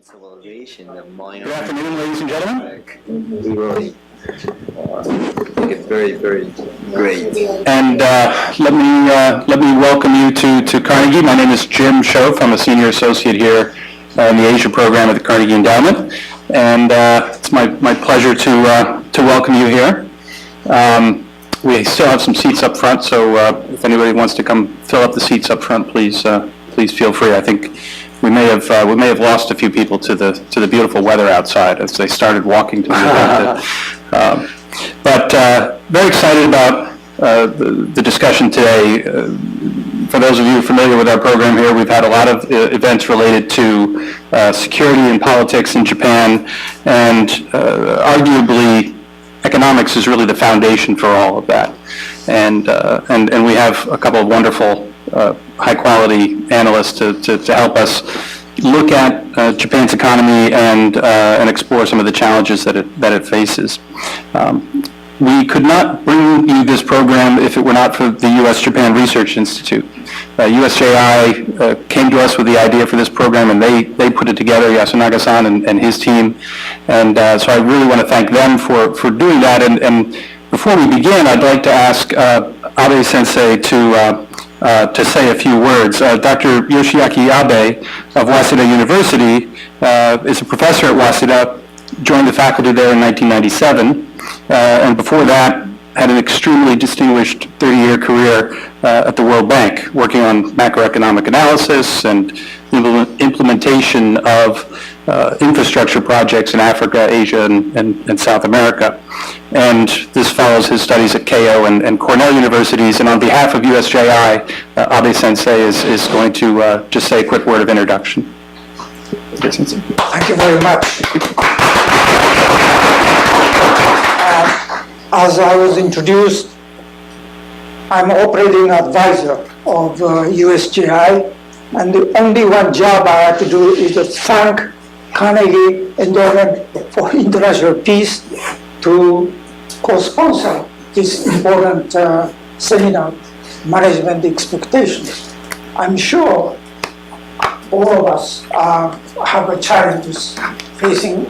Civilization, the minor. Good afternoon, ladies and gentlemen. We really think it's very, very great. And let me welcome you to Carnegie. My name is Jim Schoff. I'm a senior associate here in the Asia program at the Carnegie Endowment, and it's my pleasure to welcome you here. We still have some seats up front, so if anybody wants to come fill up the seats up front, please feel free. I think we may have lost a few people to the beautiful weather outside as they started walking to the event. But very excited about the discussion today. For those of you familiar with our program here, we've had a lot of events related to security and politics in Japan, and arguably economics is really the foundation for all of that. And we have a couple of wonderful high-quality analysts to help us look at Japan's economy and explore some of the challenges that it faces. We could not bring you this program if it were not for the U.S.-Japan Research Institute. USJI came to us with the idea for this program, and they put it together, Yasunaga-san and his team. And so I really want to thank them for doing that. And before we begin, I'd like to ask Abe-sensei to say a few words. Dr. Yoshiake Abe of Waseda University is a professor at Waseda, joined the faculty there in 1997, and before that had an extremely distinguished 30-year career at the World Bank, working on macroeconomic analysis and implementation of infrastructure projects in Africa, Asia, and South America. And this follows his studies at Keio and Cornell universities. And on behalf of USJI, Abe-sensei is going to just say a quick word of introduction. Thank you very much. As I was introduced, I'm operating advisor of USJI, and the only one job I have to do is to thank Carnegie Endowment for International Peace to co-sponsor this important seminar, Management Expectations. I'm sure all of us have challenges facing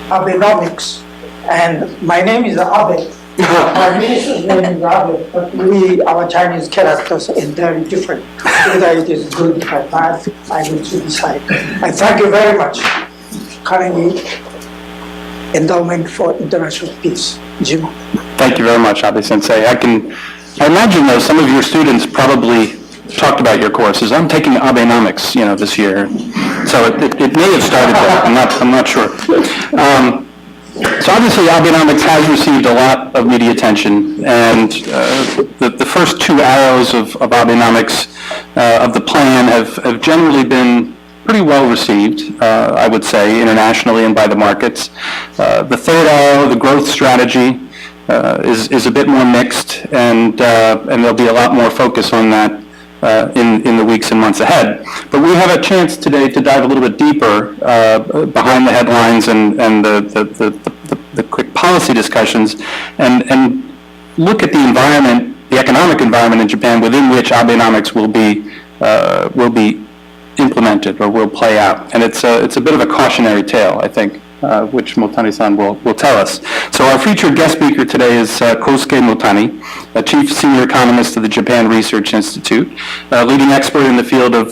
Abenomics, and my name is Abe. My minister's name is Abe, but our Chinese characters are entirely different. Whether it is good or bad, I will decide. I thank you very much, Carnegie Endowment for International Peace. Jim. Thank you very much, Abe-sensei. I imagine, though, some of your students probably talked about your courses. I'm taking Abenomics, this year, so it may have started there. I'm not sure. So obviously, Abenomics has received a lot of media attention, and the first two arrows of Abenomics of the plan have generally been pretty well received, I would say, internationally and by the markets. The third arrow, the growth strategy, is a bit more mixed, and there'll be a lot more focus on that in the weeks and months ahead. But we have a chance today to dive a little bit deeper behind the headlines and the quick policy discussions, and look at the environment, the economic environment in Japan within which Abenomics will be implemented or will play out. And it's a bit of a cautionary tale, I think, which Motani-san will tell us. So our featured guest speaker today is Kosuke Motani, a chief senior economist of the Japan Research Institute, a leading expert in the field of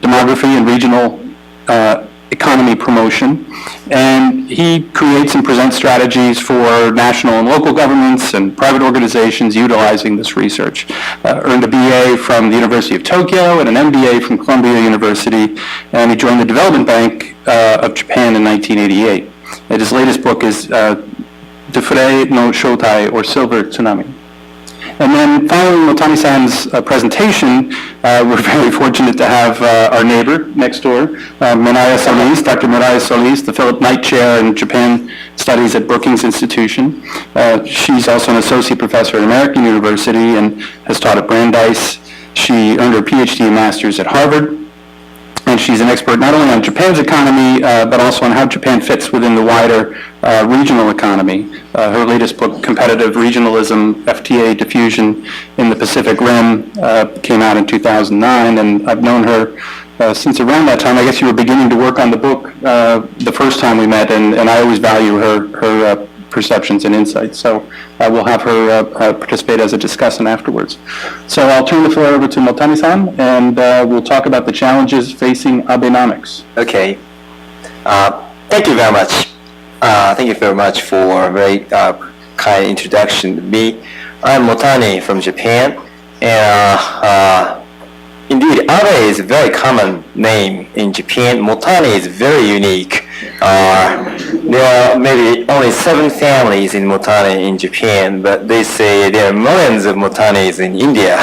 demography and regional economy promotion. And he creates and presents strategies for national and local governments and private organizations utilizing this research. Earned a BA from the University of Tokyo and an MBA from Columbia University, and he joined the Development Bank of Japan in 1988. And his latest book is Defure no Shotai, or Silver Tsunami. And then following Motani-san's presentation, we're very fortunate to have our neighbor next door, Mireya Solís, Dr. Mireya Solís, the Philip Knight Chair in Japan Studies at Brookings Institution. She's also an associate professor at American University and has taught at Brandeis. She earned her PhD and master's at Harvard. And she's an expert not only on Japan's economy, but also on how Japan fits within the wider regional economy. Her latest book, Competitive Regionalism, FTA Diffusion in the Pacific Rim, came out in 2009, and I've known her since around that time, I guess you were beginning to work on the book the first time we met, and I always value her perceptions and insights. So we'll have her participate as a discussant afterwards. So I'll turn the floor over to Motani-san, and we'll talk about the challenges facing Abenomics. Okay. Thank you very much. Thank you very much for a very kind introduction to me. I'm Motani from Japan, and indeed, Abe is a very common name in Japan. Motani is very unique. There are maybe only 7 families in Motani in Japan, but they say there are millions of Motanis in India.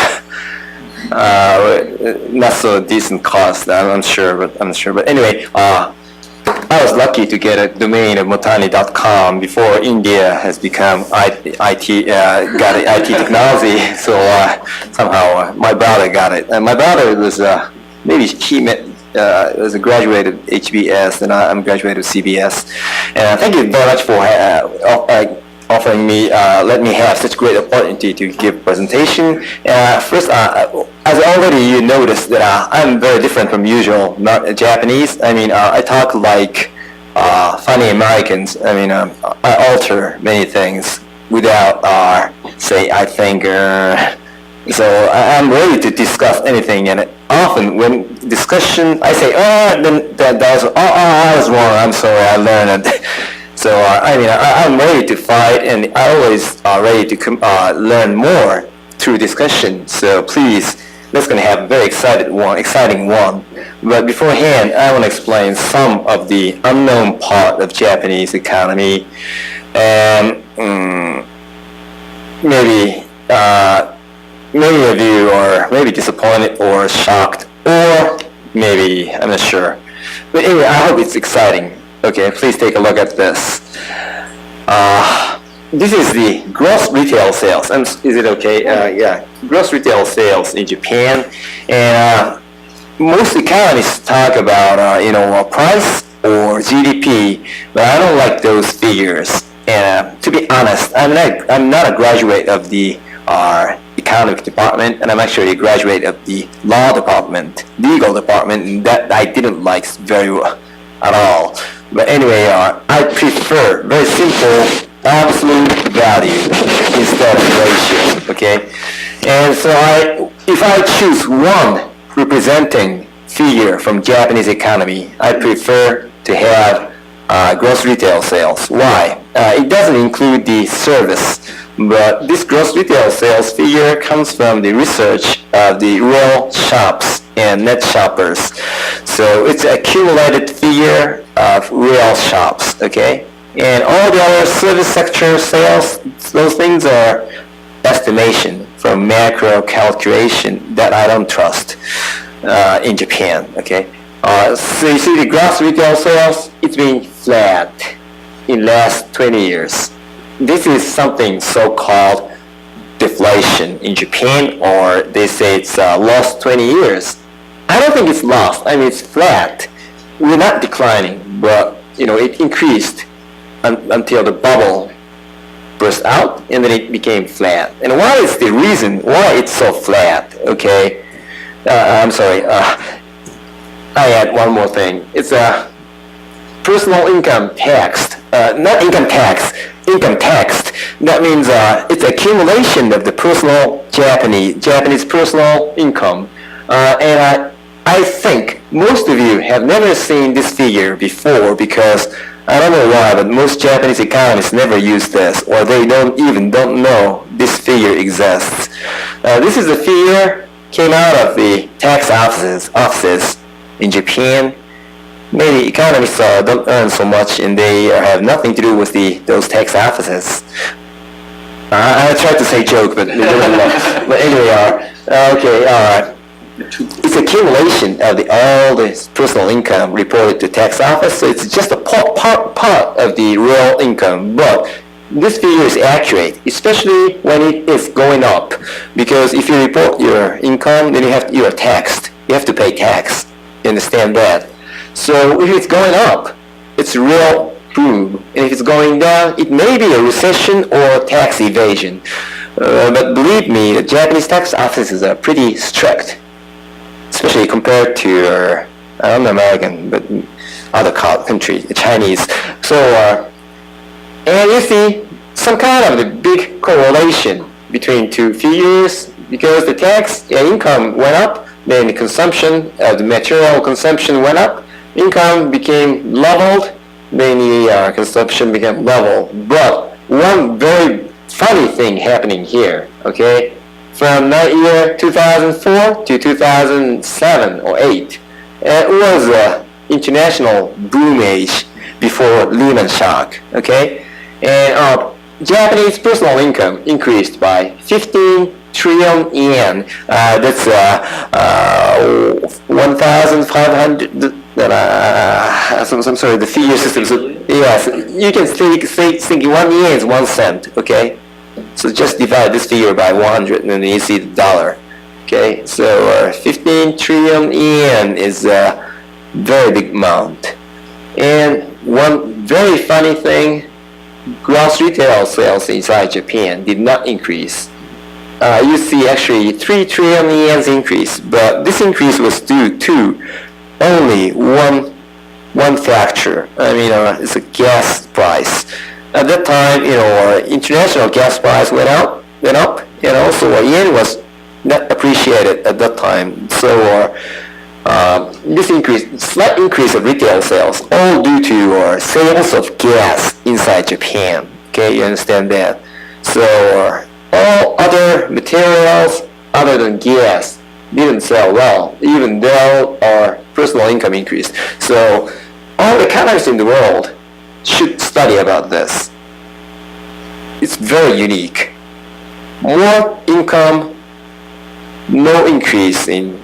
Not so decent cost, I'm sure. But anyway, I was lucky to get a domain of Motani.com before India has become got IT technology. So somehow my brother got it. And my brother was maybe he was a graduate of HBS, and I'm a graduate of CBS. And thank you very much for offering me, let me have such great opportunity to give presentation. First, as already you noticed that I'm very different from usual Japanese. I mean, I talk like funny Americans. I mean, I alter many things without say I think. So I'm ready to discuss anything, and often when discussion, I say, I was wrong. I'm sorry, I learned it. So I mean, I'm ready to fight, and I always ready to learn more through discussion. So please, let's gonna have a very exciting one. But beforehand, I want to explain some of the unknown part of Japanese economy, and maybe many of you are maybe disappointed or shocked, or maybe I'm not sure. But anyway, I hope it's exciting. Okay, please take a look at this. This is the gross retail sales. Is it okay? Yeah, gross retail sales in Japan. And most economists talk about, price or GDP, but I don't like those figures. And to be honest, I'm not a graduate of the economic department, and I'm actually a graduate of the legal department, and that I didn't like very well at all. But anyway, I prefer very simple absolute value instead of ratio, okay? And so if I choose one representing figure from Japanese economy, I prefer to have gross retail sales. Why? It doesn't include the service, but this gross retail sales figure comes from the research of the real shops and net shoppers. So it's an accumulated figure of real shops, okay? And all the other service sector sales, those things are estimation from macro calculation that I don't trust in Japan, okay? So you see the gross retail sales, it's been flat in last 20 years. This is something so-called deflation in Japan, or they say it's lost 20 years. I don't think it's lost. I mean, it's flat. We're not declining, but it increased until the bubble burst out, and then it became flat. And what is the reason why it's so flat? Okay, I'm sorry. I add one more thing. It's a personal income tax, not income tax. Income tax. That means it's accumulation of the Japanese personal income, and I think most of you have never seen this figure before, because I don't know why, but most Japanese economists never use this, or they don't know this figure exists. This is a figure came out of the tax offices in Japan. Maybe economists don't earn so much, and they have nothing to do with those tax offices. I tried to say joke, but they didn't know. But anyway, okay. It's accumulation of all the personal income reported to tax office, so it's just a part of the real income. But this figure is accurate, especially when it is going up, because if you report your income, then you are taxed. You have to pay tax. You understand that? So if it's going up, it's real boom, and if it's going down, it may be a recession or tax evasion. But believe me, the Japanese tax offices are pretty strict. especially compared to, I don't know American, but other country, Chinese. So, and you see some kind of the big correlation between two figures because the tax income went up, then the consumption, the material consumption went up, income became leveled, then the consumption became level. But one very funny thing happening here, okay? From the year 2004 to 2007 or 8, it was an international boom age before Lehman shock, okay? And Japanese personal income increased by 15 trillion yen. That's 1,500. I'm sorry, the figure system. So, yes, you can think 1 yen is 1 cent. Okay, so just divide this figure by 100, and then you see the dollar. Okay, so 15 trillion yen is a very big amount. And one very funny thing, gross retail sales inside Japan did not increase. You see actually 3 trillion yen's increase, but this increase was due to only one factor. I mean, it's a gas price. At that time, international gas price went up, and also yen was not appreciated at that time. So this slight increase of retail sales, all due to sales of gas inside Japan. Okay, you understand that? So all other materials other than gas didn't sell well, even though our personal income increased. So all economists in the world should study about this. It's very unique. More income, no increase in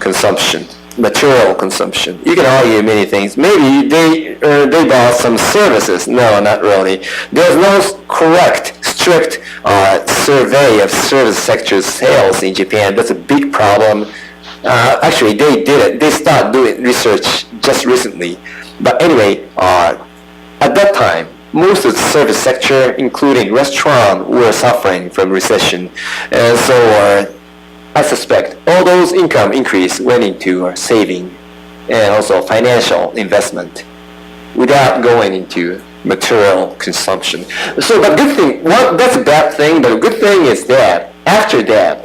consumption, material consumption. You can argue many things. Maybe they bought some services. No, not really. There's no correct, strict survey of service sector sales in Japan. That's a big problem. Actually, they did it. They started doing research just recently. But anyway, at that time, most of the service sector, including restaurant, were suffering from recession. And so I suspect all those income increase went into saving and also financial investment without going into material consumption. So the good thing, that's a bad thing, but the good thing is that after that,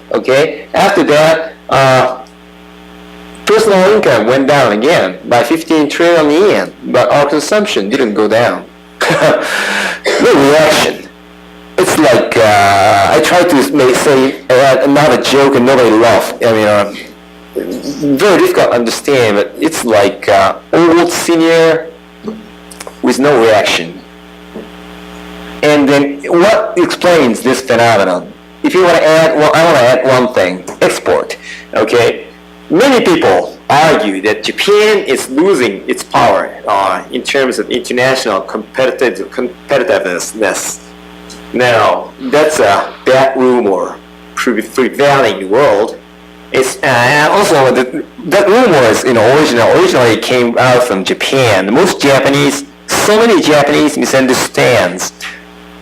personal income went down again by 15 trillion yen, but our consumption didn't go down. No reaction. It's like I tried to say another joke and nobody laughed. I mean, very difficult to understand, but it's like old senior with no reaction. And then what explains this phenomenon? If you want to add, well, I want to add one thing: export. Okay, many people argue that Japan is losing its power in terms of international competitiveness. Now, that's a bad rumor prevailing in the world. It's also that rumor is originally came out from Japan. So many Japanese misunderstands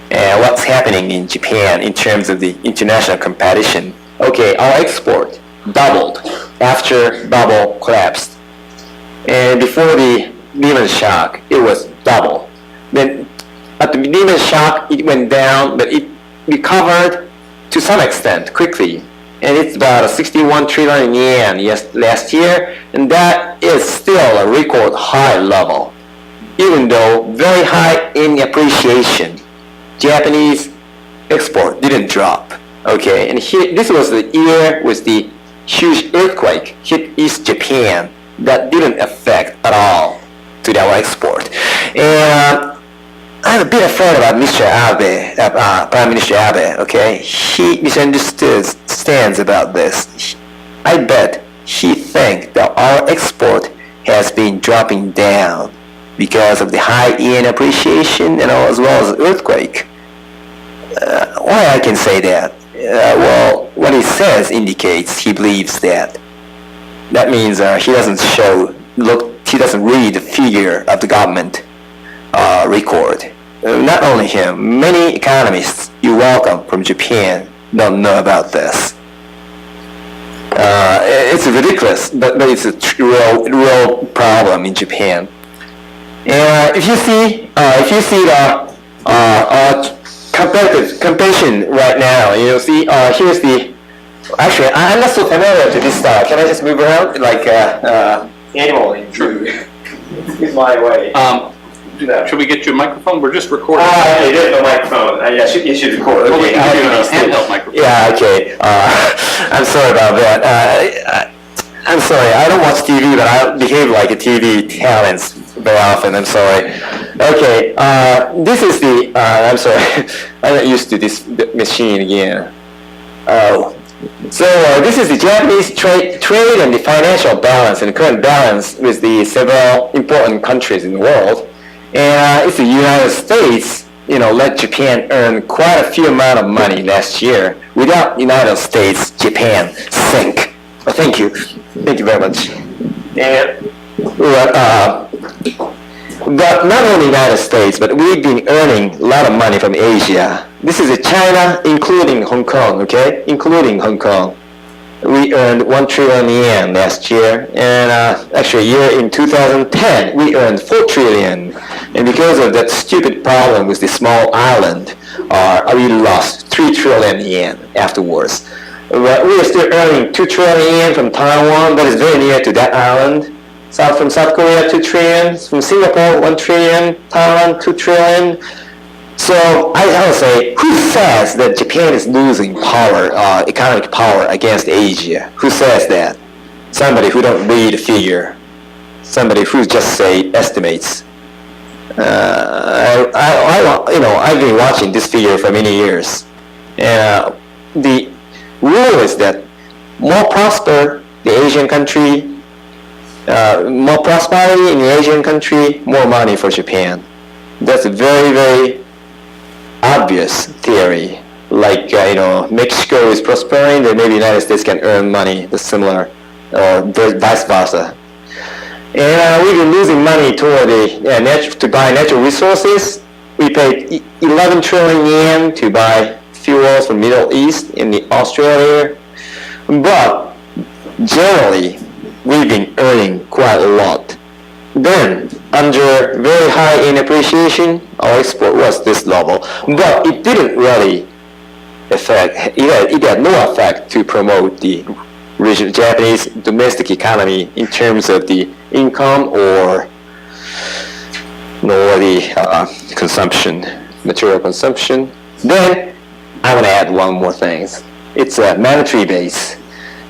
what's happening in Japan in terms of the international competition. Okay, our export doubled after bubble collapsed, and before the Lehman shock, it was double. Then at the Lehman shock, it went down, but it recovered to some extent quickly, and it's about 61 trillion yen last year, and that is still a record high level, even though very high in appreciation. Japanese export didn't drop. Okay, and this was the year with the huge earthquake hit East Japan that didn't affect at all to our export. And I'm a bit afraid about Mr. Abe, Prime Minister Abe, okay? He misunderstands about this. I bet he thinks that our export has been dropping down because of the high yen appreciation and as well as the earthquake. Why I can say that? Well, what he says indicates he believes that. That means he doesn't read the figure of the government record. Not only him, many economists you welcome from Japan don't know about this. it's ridiculous, but it's a real problem in Japan. And if you see the comparison right now, you'll see here's the. Actually, I'm not so familiar to this style. Can I just move around like animal? Sure. It's my way. Should we get you a microphone? We're just recording. There's no microphone. You should record. Well, we Okay, can give you I'll a handheld microphone. Yeah, okay. I'm sorry about that. I'm sorry. I don't watch TV, but I behave like a TV talent very often. I'm sorry. Okay. This is the. I'm sorry. I'm not used to this machine again. Oh. So this is the Japanese trade and the financial balance and current balance with the several important countries in the world. And it's the United States, let Japan earn quite a few amount of money last year. Without United States, Japan sink. Thank you. Thank you very much. And but not only United States, but we've been earning a lot of money from Asia. This is China, including Hong Kong, okay? Including Hong Kong. We earned 1 trillion yen last year, and actually year in 2010, we earned 4 trillion. And because of that stupid problem with the small island, we lost 3 trillion yen afterwards. But we are still earning 2 trillion yen from Taiwan, that is very near to that island. From South Korea, 2 trillion. From Singapore, 1 trillion. Thailand, 2 trillion. So I would say, who says that Japan is losing power, economic power against Asia? Who says that? Somebody who don't read the figure. Somebody who just say estimates. I've been watching this figure for many years. And the rule is that more prosper the Asian country, more prosperity in the Asian country, more money for Japan. That's a very, very obvious theory. Like, Mexico is prospering, then maybe the United States can earn money, the similar, or vice versa. And we've been losing money toward to buy natural resources. We paid 11 trillion yen to buy fuels from Middle East in Australia. But generally, we've been earning quite a lot. Then, under very high in appreciation, our export was this level. But it didn't really affect, it had no effect to promote the Japanese domestic economy in terms of the income or the consumption, material consumption. Then, I'm going to add one more thing. It's a monetary base.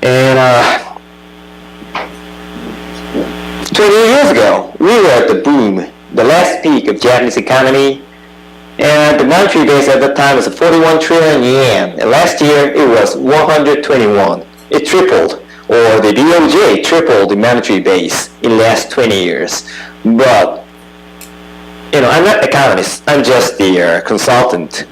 And 20 years ago, we were at the boom, the last peak of Japanese economy, and the monetary base at that time was 41 trillion yen. And last year, it was 121. It tripled, or the BOJ tripled the monetary base in the last 20 years. But, I'm not an economist. I'm just the consultant,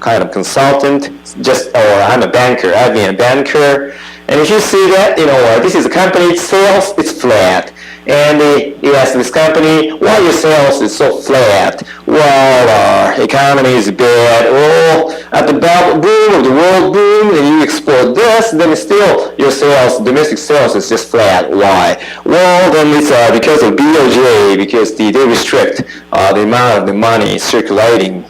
or I'm a banker. I've been a banker. And if you see that, this is a company sales, it's flat. And you ask this company, why your sales is so flat? Well, our economy is bad. Oh, at the boom of the world boom, and you export this, then still your sales, domestic sales is just flat. Why? Well, then it's because of BOJ, because they restrict the amount of the money circulating.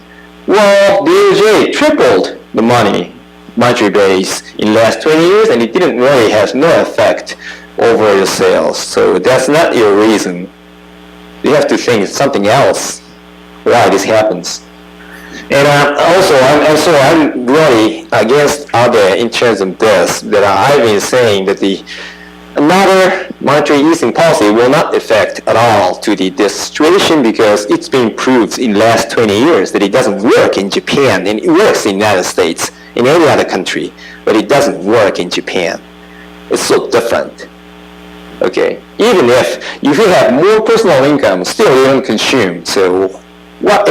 Well, BOJ tripled the monetary base in the last 20 years, and it didn't really have no effect over your sales. So that's not your reason. You have to think something else why this happens. And also, I'm really against Abe in terms of this, that I've been saying that another monetary easing policy will not affect at all to this situation, because it's been proved in the last 20 years that it doesn't work in Japan, and it works in the United States, in any other country, but it doesn't work in Japan. It's so different. Okay, even if you have more personal income, still you don't consume. So what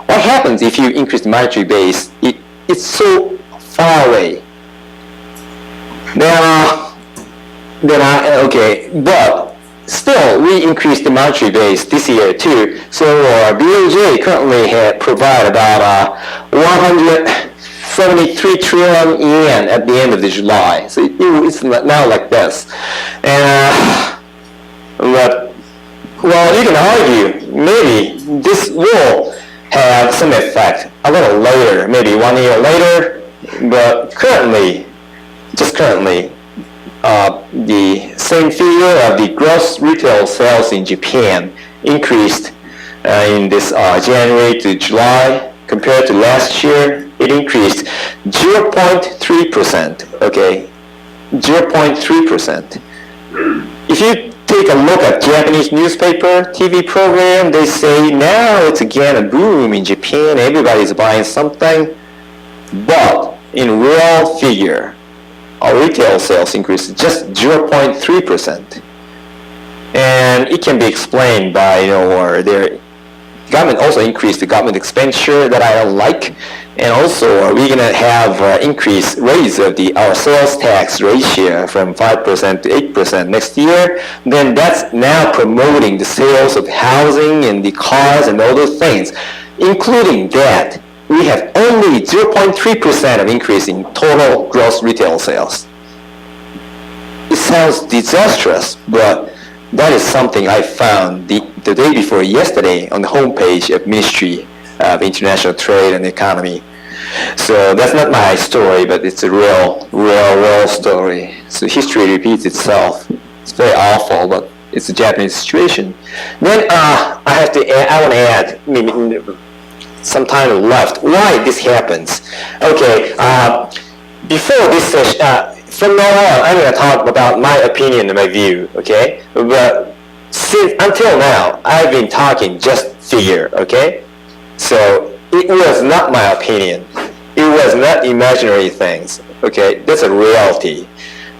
happens if you increase the monetary base? It's so far away. But still we increased the monetary base this year too. So BOJ currently provide about 170 73 trillion yen at the end of July. So it's now like this. And, but, well, you can argue maybe this will have some effect a little later, maybe 1 year later, but currently, just currently, the same figure of the gross retail sales in Japan increased in this January to July compared to last year. It increased 0.3%. Okay, 0.3%. If you take a look at Japanese newspaper, TV program, they say now it's again a boom in Japan. Everybody's buying something, but in real figure, our retail sales increased just 0.3%. And it can be explained by, or their government also increased the government expenditure that I don't like. And also, are we going to have increased raise of our sales tax ratio from 5% to 8% next year? Then that's now promoting the sales of housing and the cars and all those things. Including that, we have only 0.3% of increase in total gross retail sales. It sounds disastrous, but that is something I found the day before yesterday on the homepage of Ministry of International Trade and Economy. So that's not my story, but it's a real story. So history repeats itself. It's very awful, but it's a Japanese situation. Then I want to add maybe some time left why this happens. Okay, before this session, from now on, I'm going to talk about my opinion and my view. Okay, but until now, I've been talking just figure. Okay, so it was not my opinion. It was not imaginary things. Okay, that's a reality.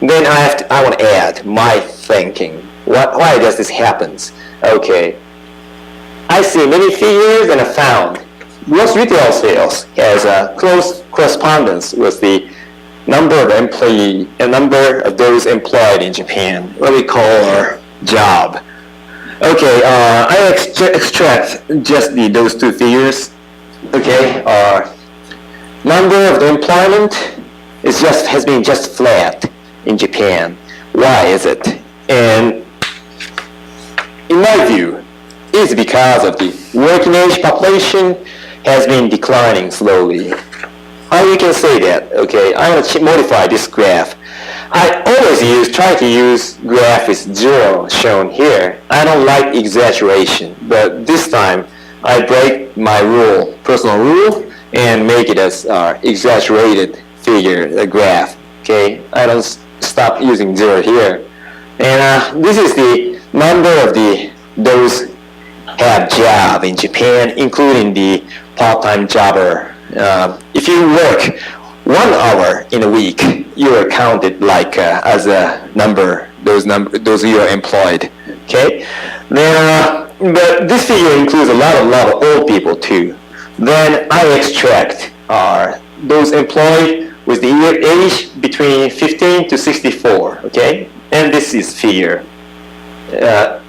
Then I want to add my thinking. Why does this happen? Okay, I see many figures and I found gross retail sales has a close correspondence with the number of those employed in Japan, what we call our job. Okay, I extract just those two figures. Okay, number of the employment has been just flat in Japan. Why is it? And in my view, it's because of the working age population has been declining slowly. How you can say that? Okay, I want to modify this graph. I always try to use graph with zero shown here. I don't like exaggeration, but this time I break my personal rule, and make it as exaggerated figure, graph. Okay, I don't stop using zero here. And this is the number of those have job in Japan, including the part-time jobber. If you work 1 hour in a week, you are counted like as a number. Those you are employed. Okay. Then, but this figure includes a lot of old people too. Then I extract those employed with the age between 15 to 64. Okay, and this is figure.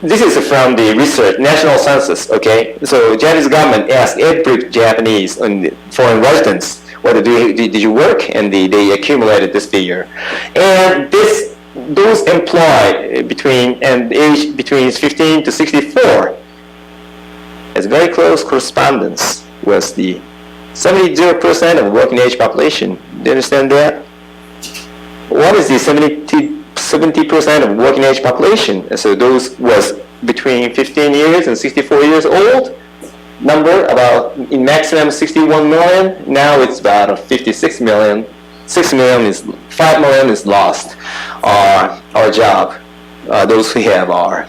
This is from the research, national census, okay? So Japanese government asked every Japanese foreign residents, whether did you work? And they accumulated this figure. And those employed between 15 to 64 has very close correspondence with the 70% of working age population. Do you understand that? What is the 70% of working age population? So those was between 15 years and 64 years old. Number about in maximum 61 million. Now it's about 56 million. 5 million is lost. Our job. Those who have our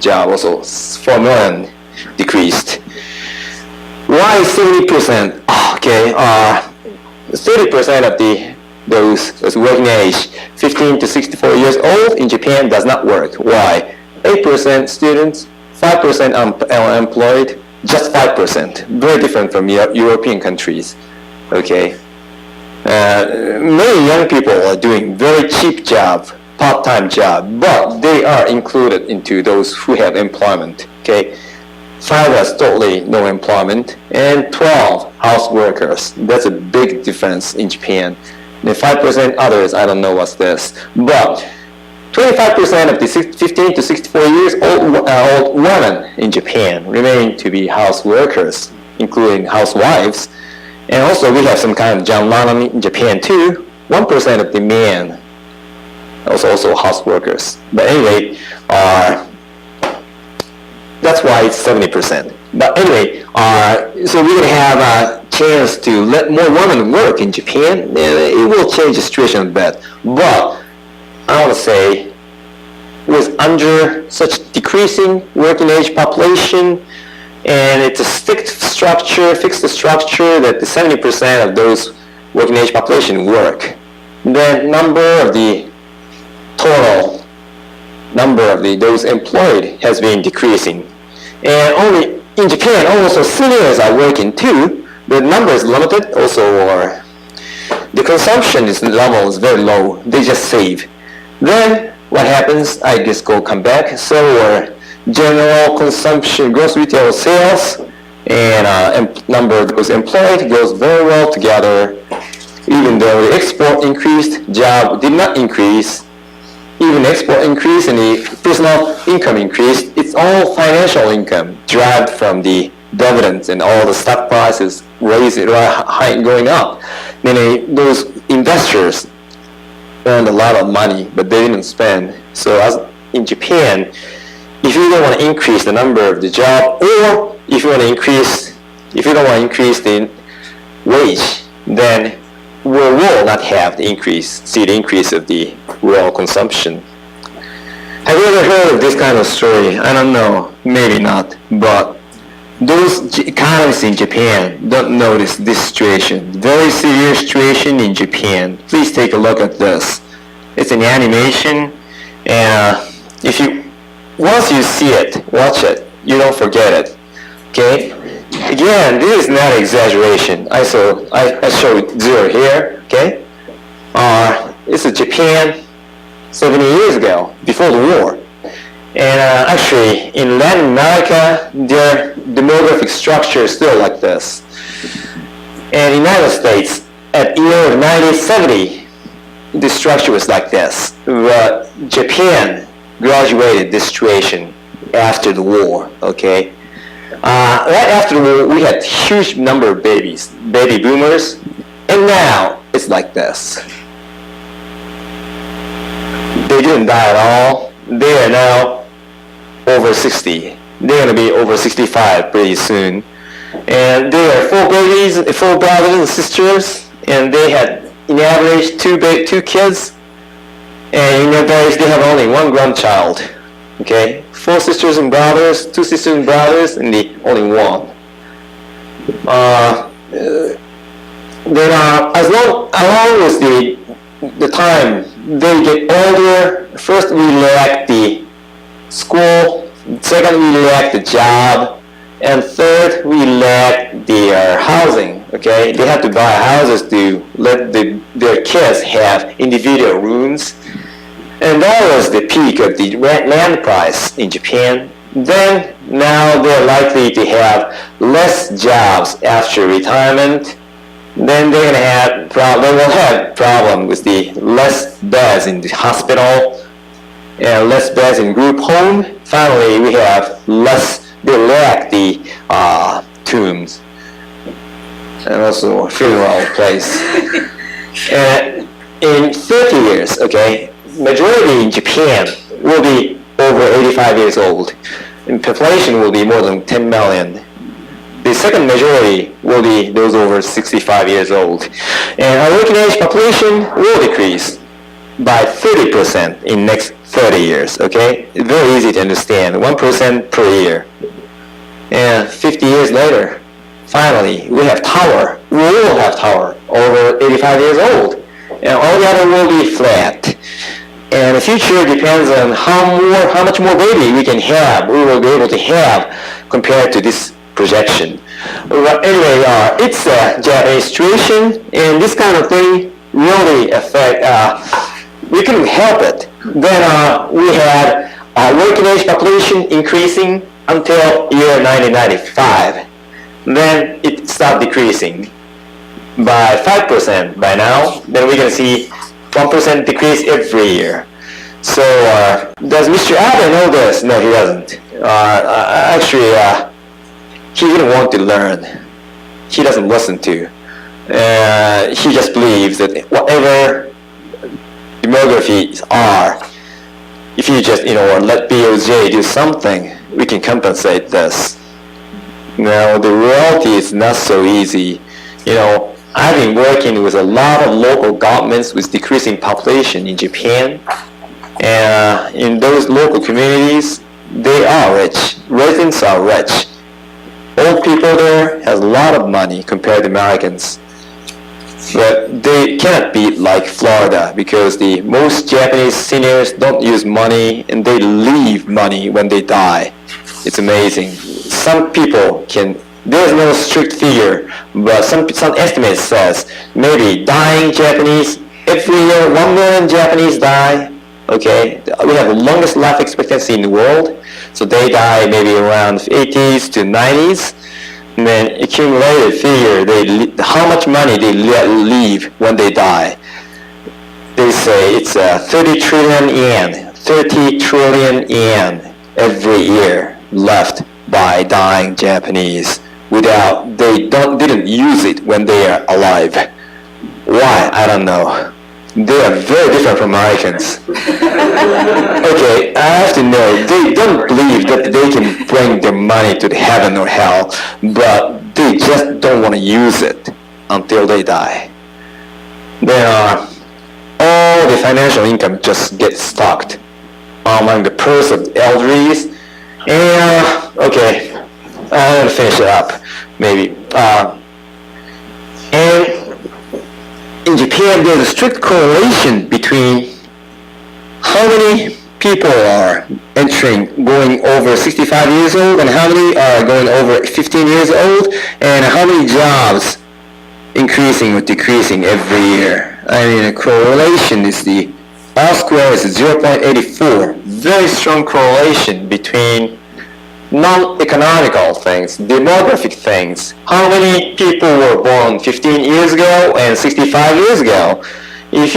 job also 4 million decreased. Why 70%? Okay, 30% of those working age 15 to 64 years old in Japan does not work. Why? 8% students, 5% unemployed, just 5%. Very different from European countries. Okay. Many young people are doing very cheap job, part-time job, but they are included into those who have employment. Okay. 5 has totally no employment, and 12 house workers. That's a big difference in Japan. The 5% others, I don't know what's this. But 25% of the 15 to 64 years old women in Japan remain to be house workers, including housewives. And also we have some kind of janranan in Japan too. 1% of the men also house workers. But anyway, that's why it's 70%. But anyway, so we're gonna have a chance to let more women work in Japan, and it will change the situation a bit. But I want to say, with under such decreasing working age population, and it's a fixed structure that the 70% of those working age population work, the total number of those employed has been decreasing. And only in Japan, also seniors are working too. The number is limited also, or the consumption level is very low. They just save. Then what happens? I just come back. So general consumption, gross retail sales, and number of those employed goes very well together. Even though the export increased, job did not increase. Even export increase and the personal income increased. It's all financial income derived from the dividends and all the stock prices high going up. Meaning those investors earned a lot of money, but they didn't spend. So as in Japan, if you don't want to increase the number of the job, or if you don't want to increase the wage, then we will not have the increase of the real consumption. Have you ever heard of this kind of story? I don't know, maybe not, but those economists in Japan don't notice this situation. Very severe situation in Japan. Please take a look at this. It's an animation, and once you see it, watch it, you don't forget it. Okay? Again, this is not exaggeration. I showed zero here. Okay? This is Japan 70 years ago, before the war. And actually, in Latin America, their demographic structure is still like this. And in the United States, at the year of 1970, the structure was like this. But Japan graduated this situation after the war, okay? Right after the war, we had huge number of baby boomers, and now it's like this. They didn't die at all. They are now over 60. They're going to be over 65 pretty soon. And there are 4 babies, 4 brothers and sisters, and they had, in average, 2 kids. And in average, they have only 1 grandchild. Okay? 4 sisters and brothers, 2 sisters and brothers, and only 1. Then, along with the time they get older, first we lack the school, second we lack the job, and third we lack their housing. Okay, they have to buy houses to let their kids have individual rooms, and that was the peak of the land price in Japan. Then now they're likely to have less jobs after retirement. Then they will have problem with the less beds in the hospital and less beds in group home. Finally, we have they lack the tombs and also funeral place. And in 30 years, okay, majority in Japan will be over 85 years old, and population will be more than 10 million. The second majority will be those over 65 years old. And our working age population will decrease by 30% in next 30 years, okay? It's very easy to understand, 1% per year. And 50 years later, finally, we will have tower over 85 years old. And all the other will be flat. And the future depends on how much more baby we will be able to have compared to this projection. But anyway, it's a Japanese situation, and this kind of thing really we couldn't help it. Then we had working age population increasing, until year 1995. Then it started decreasing by 5% by now. Then we're going to see 1% decrease every year. So does Mr. Abe know this? No, he doesn't. Actually, he didn't want to learn. He doesn't listen to. He just believes that whatever demographies are, if you just, let BOJ do something, we can compensate this. Now, the reality is not so easy. I've been working with a lot of local governments with decreasing population in Japan. And in those local communities, they are rich. Residents are rich. Old people there has a lot of money compared to Americans. But they cannot be like Florida because the most Japanese seniors don't use money and they leave money when they die. It's amazing. Some people can, there's no strict figure, but some estimate says maybe dying Japanese, every year 1 million Japanese die. Okay, we have the longest life expectancy in the world, so they die maybe around 80s to 90s. And then accumulated figure, how much money they leave when they die. They say it's 30 trillion yen, 30 trillion yen every year left by dying Japanese they didn't use it when they are alive. Why? I don't know. They are very different from Americans. Okay, I have to know, they don't believe that they can bring their money to heaven or hell, but they just don't want to use it until they die. Then all the financial income just gets stocked among the purse of the elderlies. And, okay, I'm going to finish it up, maybe. And in Japan, there's a strict correlation between how many people are going over 65 years old and how many are going over 15 years old and how many jobs increasing or decreasing every year. I mean, a correlation is the R square is 0.84. Very strong correlation between non-economical things, demographic things. How many people were born 15 years ago and 65 years ago? If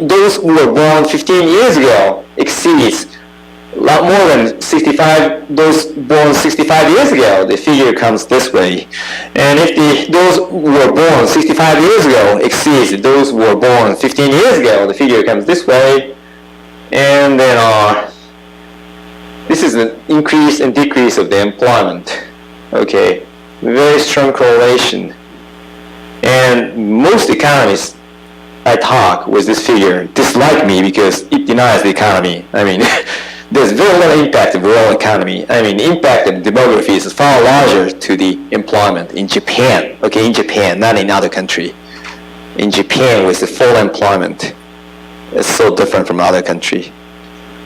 those who were born 15 years ago exceeds a lot more than 65, those born 65 years ago, the figure comes this way. And if those who were born 65 years ago exceeds those who were born 15 years ago, the figure comes this way. And then this is an increase and decrease of the employment. Okay, very strong correlation. And most economists I talk with this figure dislike me because it denies the economy. I mean, there's very little impact of the world economy. I mean, the impact of demography is far larger to the employment in Japan. Okay, in Japan, not in other country. In Japan, with the full employment, it's so different from other country.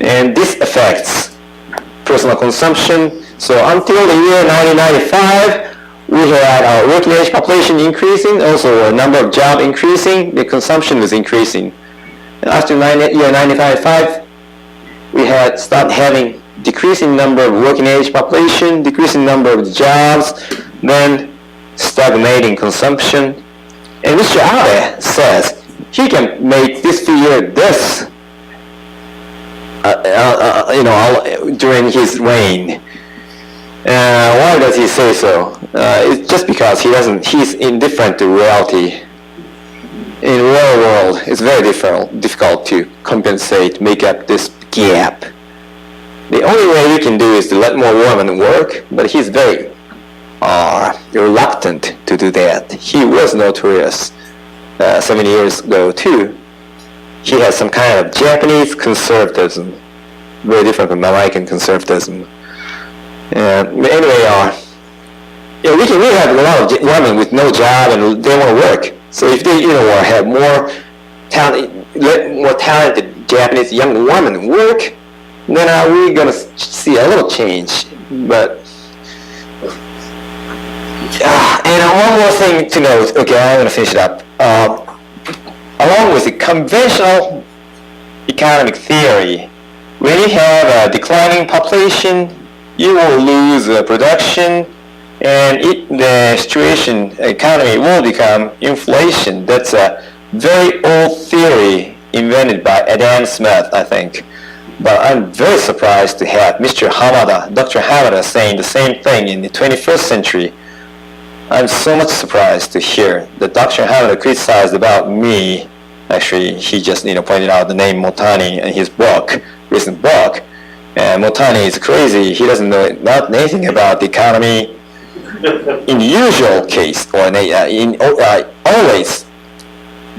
And this affects personal consumption. So until the year 1995, we had our working age population increasing, also a number of jobs increasing, the consumption was increasing. And after year 1995, we had started having decreasing number of working age population, decreasing number of jobs, then stagnating consumption. And Mr. Abe says he can make this figure this, during his reign. Why does he say so? It's just because he's indifferent to reality. In real world, it's very difficult to compensate, make up this gap. The only way you can do is to let more women work, but he's very reluctant to do that. He was notorious 7 years ago too. He has some kind of Japanese conservatism, very different from American conservatism. Anyway, we have a lot of women with no job and they want to work. So if they, have more talented Japanese young women work, then we're gonna see a little change. But and one more thing to note. Okay, I'm gonna finish it up. Along with the conventional economic theory, when you have a declining population you will lose production, and the economy will become inflation. That's a very old theory invented by Adam Smith, I think. But I'm very surprised to have Mr. Hamada, Dr. Hamada, saying the same thing in the 21st century. I'm so much surprised to hear that Dr. Hamada criticized about me. Actually, he just pointed out the name Motani in his book, recent book. And Motani is crazy. He doesn't know not anything about the economy. In the usual case, or always,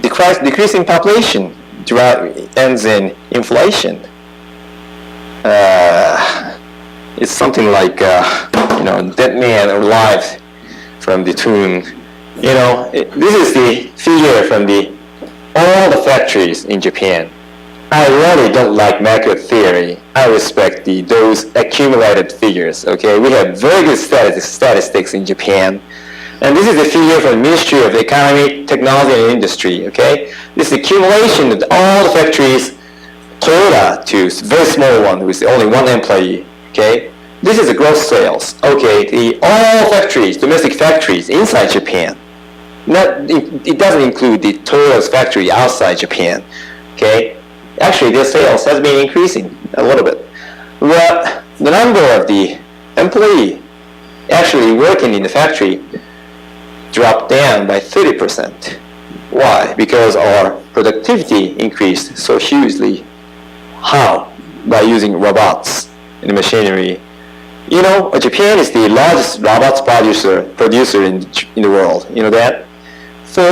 decreasing population ends in inflation. It's something like dead man alive from the tomb. This is the figure from all the factories in Japan. I really don't like macro theory. I respect those accumulated figures. Okay, we have very good statistics in Japan, and this is the figure from the Ministry of Economy, Technology, and Industry. Okay, this accumulation of all the factories, Toyota to a very small one with only one employee. Okay, this is the gross sales. Okay, all factories, domestic factories inside Japan. It doesn't include the Toyota's factory outside Japan. Okay. Actually, their sales has been increasing a little bit. But the number of the employee actually working in the factory dropped down by 30%. Why? Because our productivity increased so hugely. How? By using robots and machinery. Japan is the largest robots producer in the world. You know that? 2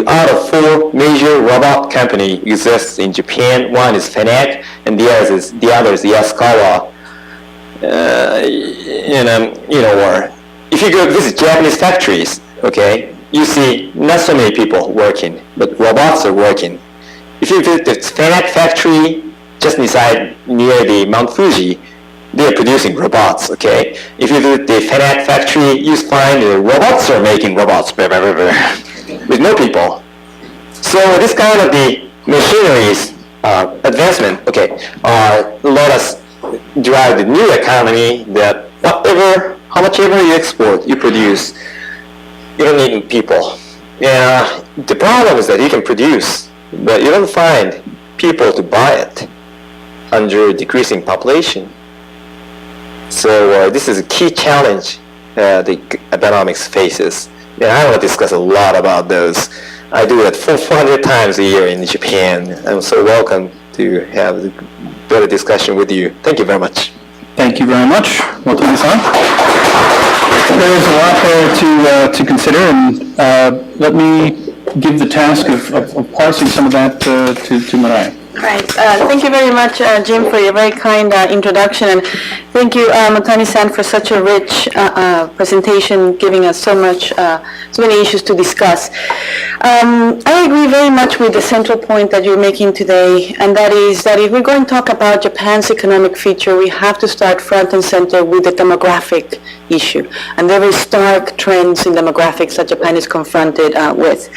out of 4 major robot company exists in Japan. One is Fnac, and the other is Yaskawa. Or if you go visit Japanese factories, okay, you see not so many people working, but robots are working. If you visit the Fnac factory just near the Mount Fuji, they are producing robots. Okay, if you visit the Fnac factory, you find the robots are making robots. With no people. So this kind of the machinery's advancement, let us drive the new economy that how much ever you export, you produce, you don't need people. The problem is that you can produce, but you don't find people to buy it under decreasing population. So this is a key challenge the Abenomics faces. And I want to discuss a lot about those. I do it 400 times a year in Japan. I'm so welcome to have a better discussion with you. Thank you very much. Thank you very much, Motani-san. There is a lot there to consider, and let me give the task of parsing some of that to Mireya. Right. Thank you very much, Jim, for your very kind introduction, and thank you, Motani-san, for such a rich presentation, giving us so many issues to discuss. I agree very much with the central point that you're making today, and that is that if we're going to talk about Japan's economic future, we have to start front and center with the demographic issue, and there are stark trends in demographics that Japan is confronted with.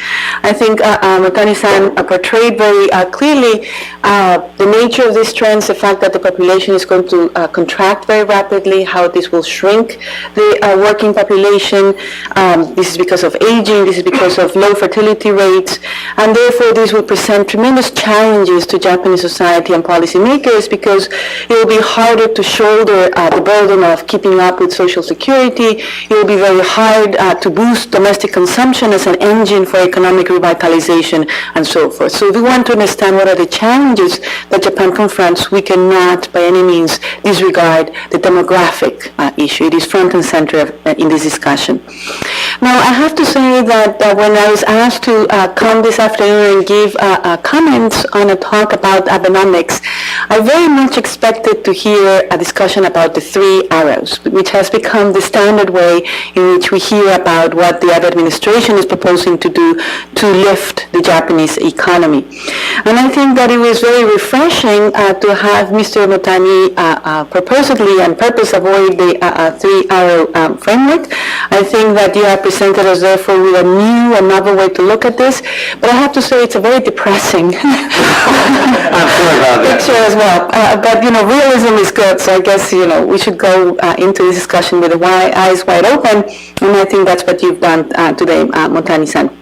I think Motani-san portrayed very clearly the nature of these trends, the fact that the population is going to contract very rapidly, how this will shrink the working population. This is because of aging, this is because of low fertility rates, and therefore this will present tremendous challenges to Japanese society and policymakers, because it will be harder to shoulder the burden of keeping up with social security. It will be very hard to boost domestic consumption as an engine for economic revitalization and so forth. So if we want to understand what are the challenges that Japan confronts, we cannot by any means disregard the demographic issue. It is front and center in this discussion. Now, I have to say that when I was asked to come this afternoon and give comments on a talk about Abenomics, I very much expected to hear a discussion about the 3 arrows, which has become the standard way in which we hear about what the Abe administration is proposing to do to lift the Japanese economy. And I think that it was very refreshing to have Mr. Motani purposely and purpose avoid the three-arrow framework. I think that you have presented us therefore with a new and novel way to look at this, but I have to say it's a very depressing I'm sorry about that. picture as well. But realism is good, so I guess we should go into this discussion with the eyes wide open, and I think that's what you've done today, Motani-san.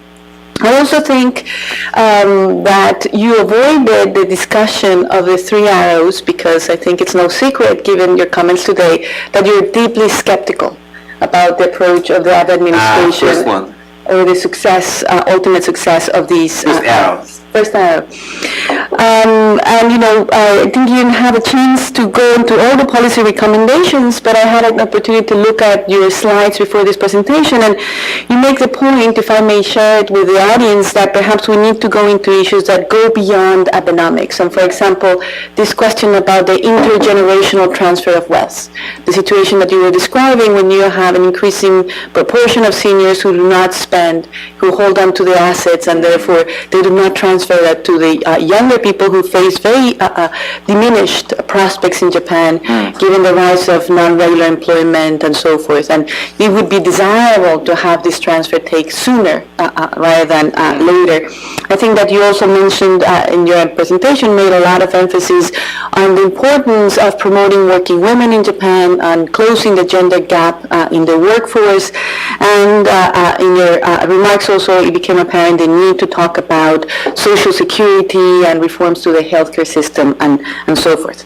I also think that you avoided the discussion of the three arrows because I think it's no secret, given your comments today, that you're deeply skeptical about the approach of the Abe administration First one. or the success, ultimate success of these First arrow. First arrow. I think you didn't have a chance to go into all the policy recommendations, but I had an opportunity to look at your slides before this presentation, and you make the point, if I may share it with the audience, that perhaps we need to go into issues that go beyond Abenomics. And for example, this question about the intergenerational transfer of wealth, the situation that you were describing when you have an increasing proportion of seniors who do not spend, who hold on to their assets, and therefore they do not transfer that to the younger people who face very diminished prospects in Japan, given the rise of non-regular employment and so forth. And it would be desirable to have this transfer take sooner rather than later. I think that you also mentioned in your presentation, made a lot of emphasis on the importance of promoting working women in Japan and closing the gender gap in the workforce. And in your remarks also, it became apparent the need to talk about social security and reforms to the healthcare system and so forth.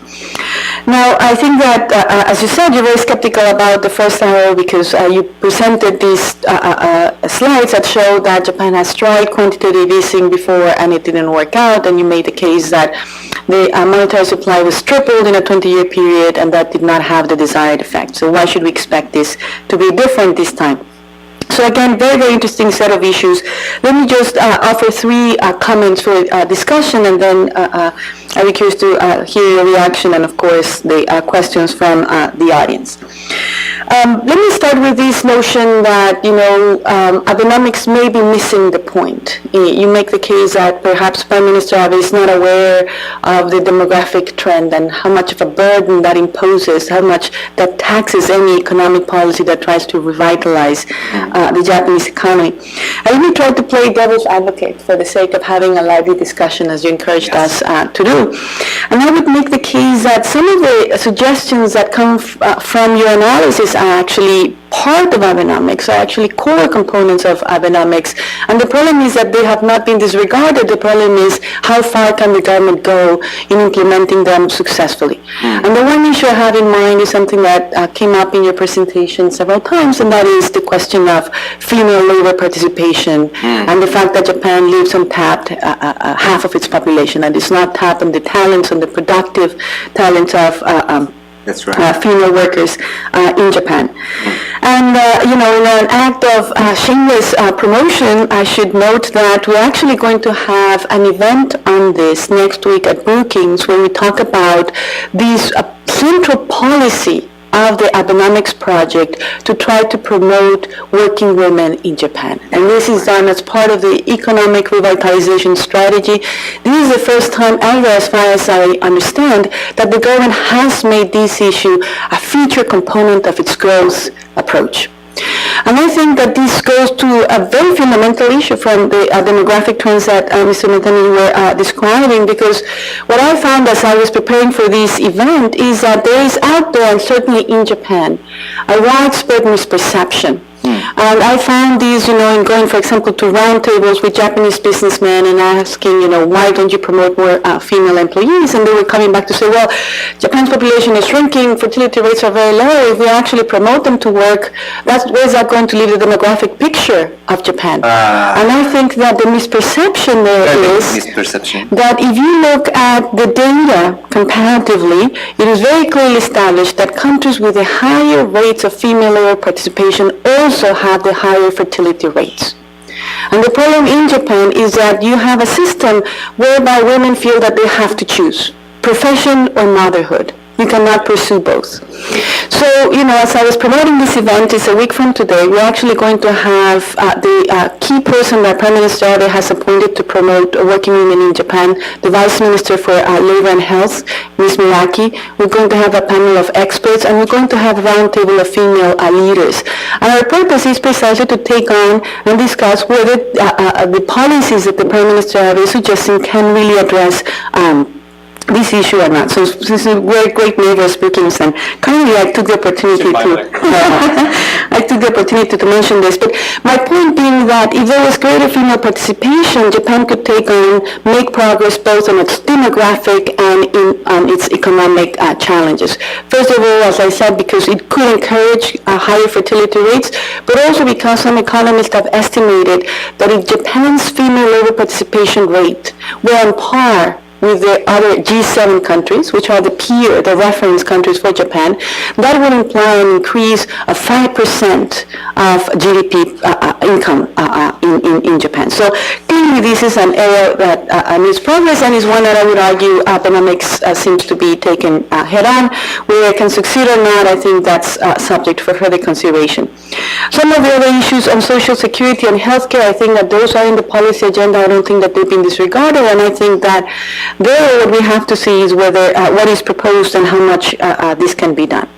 Now, I think that, as you said, you're very skeptical about the first arrow because you presented these slides that show that Japan has tried quantitative easing before and it didn't work out, and you made the case that the monetary supply was tripled in a 20-year period and that did not have the desired effect. So why should we expect this to be different this time? So again, very, very interesting set of issues. Let me just offer three comments for discussion, and then I'd be curious to hear your reaction and, of course, the questions from the audience. Let me start with this notion that, Abenomics may be missing the point. You make the case that perhaps Prime Minister Abe is not aware of the demographic trend and how much of a burden that imposes, how much that taxes any economic policy that tries to revitalize the Japanese economy. And let me try to play devil's advocate for the sake of having a lively discussion, as you encouraged us to do. And I would make the case that some of the suggestions that come from your analysis are actually part of Abenomics, are actually core components of Abenomics. And the problem is that they have not been disregarded. The problem is how far can the government go in implementing them successfully. And the one issue I have in mind is something that came up in your presentation several times, and that is the question of female labor participation and the fact that Japan leaves untapped half of its population and is not tapped on the talents, on the productive talents of That's right. female workers in Japan. And, in an act of shameless promotion, I should note that we're actually going to have an event on this next week at Brookings where we talk about this central policy of the Abenomics project to try to promote working women in Japan. And this is done as part of the economic revitalization strategy. This is the first time ever, as far as I understand, that the government has made this issue a feature component of its growth approach. And I think that this goes to a very fundamental issue from the demographic trends that Mr. Motani were describing, because what I found as I was preparing for this event is that there is out there, and certainly in Japan, a widespread misperception. And I found these, in going, for example, to roundtables with Japanese businessmen and asking, why don't you promote more female employees? And they were coming back to say, well, Japan's population is shrinking, fertility rates are very low. If we actually promote them to work, where's that going to leave the demographic picture of Japan? And I think that the misperception there is that if you look at the data comparatively, it is very clearly established that countries with the higher rates of female labor participation also have the higher fertility rates. And the problem in Japan is that you have a system whereby women feel that they have to choose profession or motherhood. You cannot pursue both. So, as I was promoting this event, it's a week from today, we're actually going to have the key person that Prime Minister Abe has appointed to promote working women in Japan, the Vice Minister for Labor and Health, Ms. Miyake. We're going to have a panel of experts, and we're going to have a roundtable of female leaders. And our purpose is precisely to take on and discuss whether the policies that the Prime Minister Abe is suggesting can really address this issue or not. So since we're great neighbors speaking, and currently I took the opportunity to mention this. But my point being that if there was greater female participation, Japan could make progress both on its demographic and in its economic challenges. First of all, as I said, because it could encourage higher fertility rates, but also because some economists have estimated that if Japan's female labor participation rate were on par with the other G7 countries, which are the reference countries for Japan, that would imply an increase of 5% of GDP income in Japan. So clearly this is an area that needs progress, and is one that I would argue Abenomics seems to be taken head on. Whether it can succeed or not, I think that's subject for further consideration. Some of the other issues on social security and healthcare, I think that those are in the policy agenda. I don't think that they've been disregarded, and I think that there what we have to see is whether what is proposed and how much this can be done.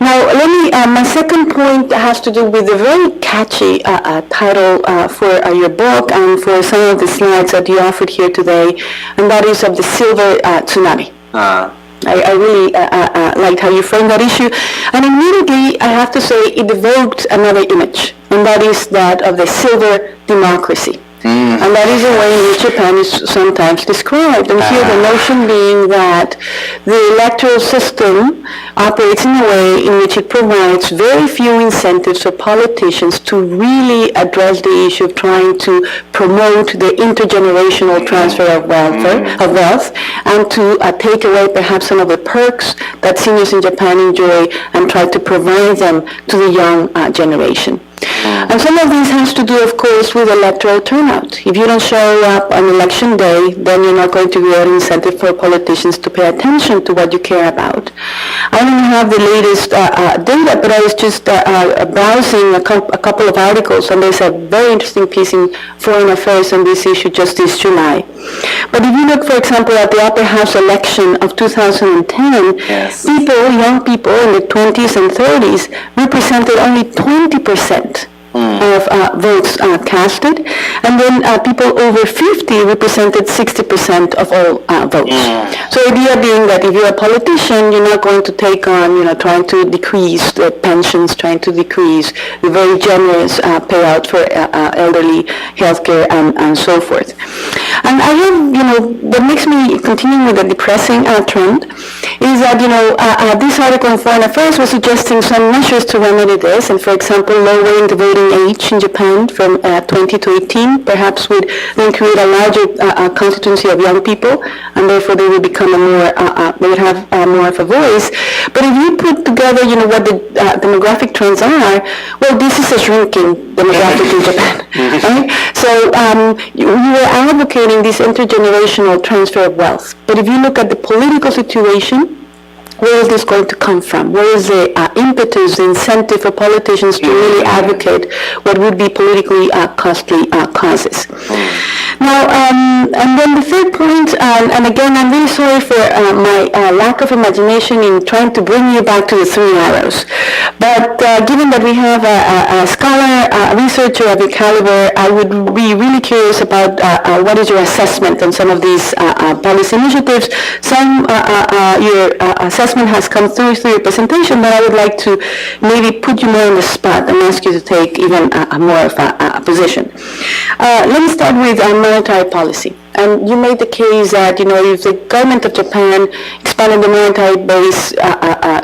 Now, my second point has to do with the very catchy title for your book and for some of the slides that you offered here today, and that is of the silver tsunami. I really liked how you framed that issue. And immediately, I have to say, it evoked another image, and that is that of the silver democracy. And that is the way in which Japan is sometimes described. And here the notion being that the electoral system operates in a way in which it provides very few incentives for politicians to really address the issue of trying to promote the intergenerational transfer of wealth, and to take away perhaps some of the perks that seniors in Japan enjoy and try to provide them to the young generation. And some of this has to do, of course, with electoral turnout. If you don't show up on election day, then you're not going to get an incentive for politicians to pay attention to what you care about. I don't have the latest data, but I was just browsing a couple of articles, and there's a very interesting piece in Foreign Affairs on this issue just this July. But if you look, for example, at the upper house election of 2010, young people in the 20s and 30s represented only 20% of votes casted, and then people over 50 represented 60% of all votes. So the idea being that if you're a politician, you're not going to take on, trying to decrease the pensions, trying to decrease the very generous payout for elderly healthcare and so forth. And I have, what makes me continue with the depressing trend is that, this article in Foreign Affairs was suggesting some measures to remedy this, and for example, lowering the voting age in Japan from 20 to 18 perhaps would then create a larger constituency of young people, and therefore they would become they would have more of a voice. But if you put together, what the demographic trends are, well, this is a shrinking demographic in Japan, right? So you were advocating this intergenerational transfer of wealth. But if you look at the political situation, where is this going to come from? Where is the impetus, the incentive for politicians to really advocate what would be politically costly causes? Now, and then the third point, and again, I'm really sorry for my lack of imagination in trying to bring you back to the three arrows. But given that we have a scholar, a researcher of your caliber, I would be really curious about what is your assessment on some of these policy initiatives. Some your assessment has come through your presentation, but I would like to maybe put you more on the spot and ask you to take even more of a position. Let me start with monetary policy. And you made the case that, if the government of Japan expanded the monetary base,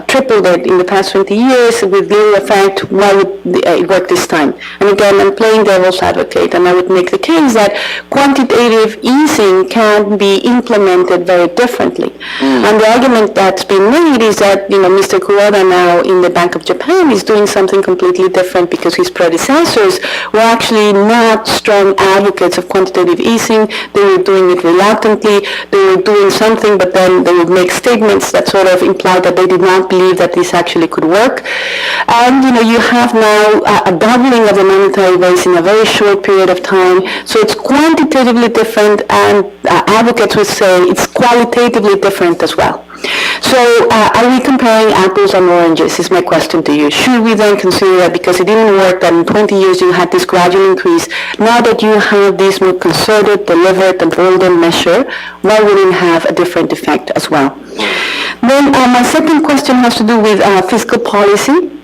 tripled it in the past 20 years with little effect, why would it work this time? And again, I'm playing devil's advocate, and I would make the case that quantitative easing can be implemented very differently. And the argument that's been made is that, Mr. Kuroda now in the Bank of Japan is doing something completely different because his predecessors were actually not strong advocates of quantitative easing. They were were doing it reluctantly, they were doing something, but then they would make statements that sort of implied that they did not believe that this actually could work. And, you have now a doubling of the monetary base in a very short period of time, so it's quantitatively different, and advocates would say it's qualitatively different as well. So are we comparing apples and oranges is my question to you. Should we then consider that because it didn't work, that in 20 years you had this gradual increase, now that you have this more concerted, deliberate, and rolled-in measure, why wouldn't it have a different effect as well? Then my second question has to do with fiscal policy.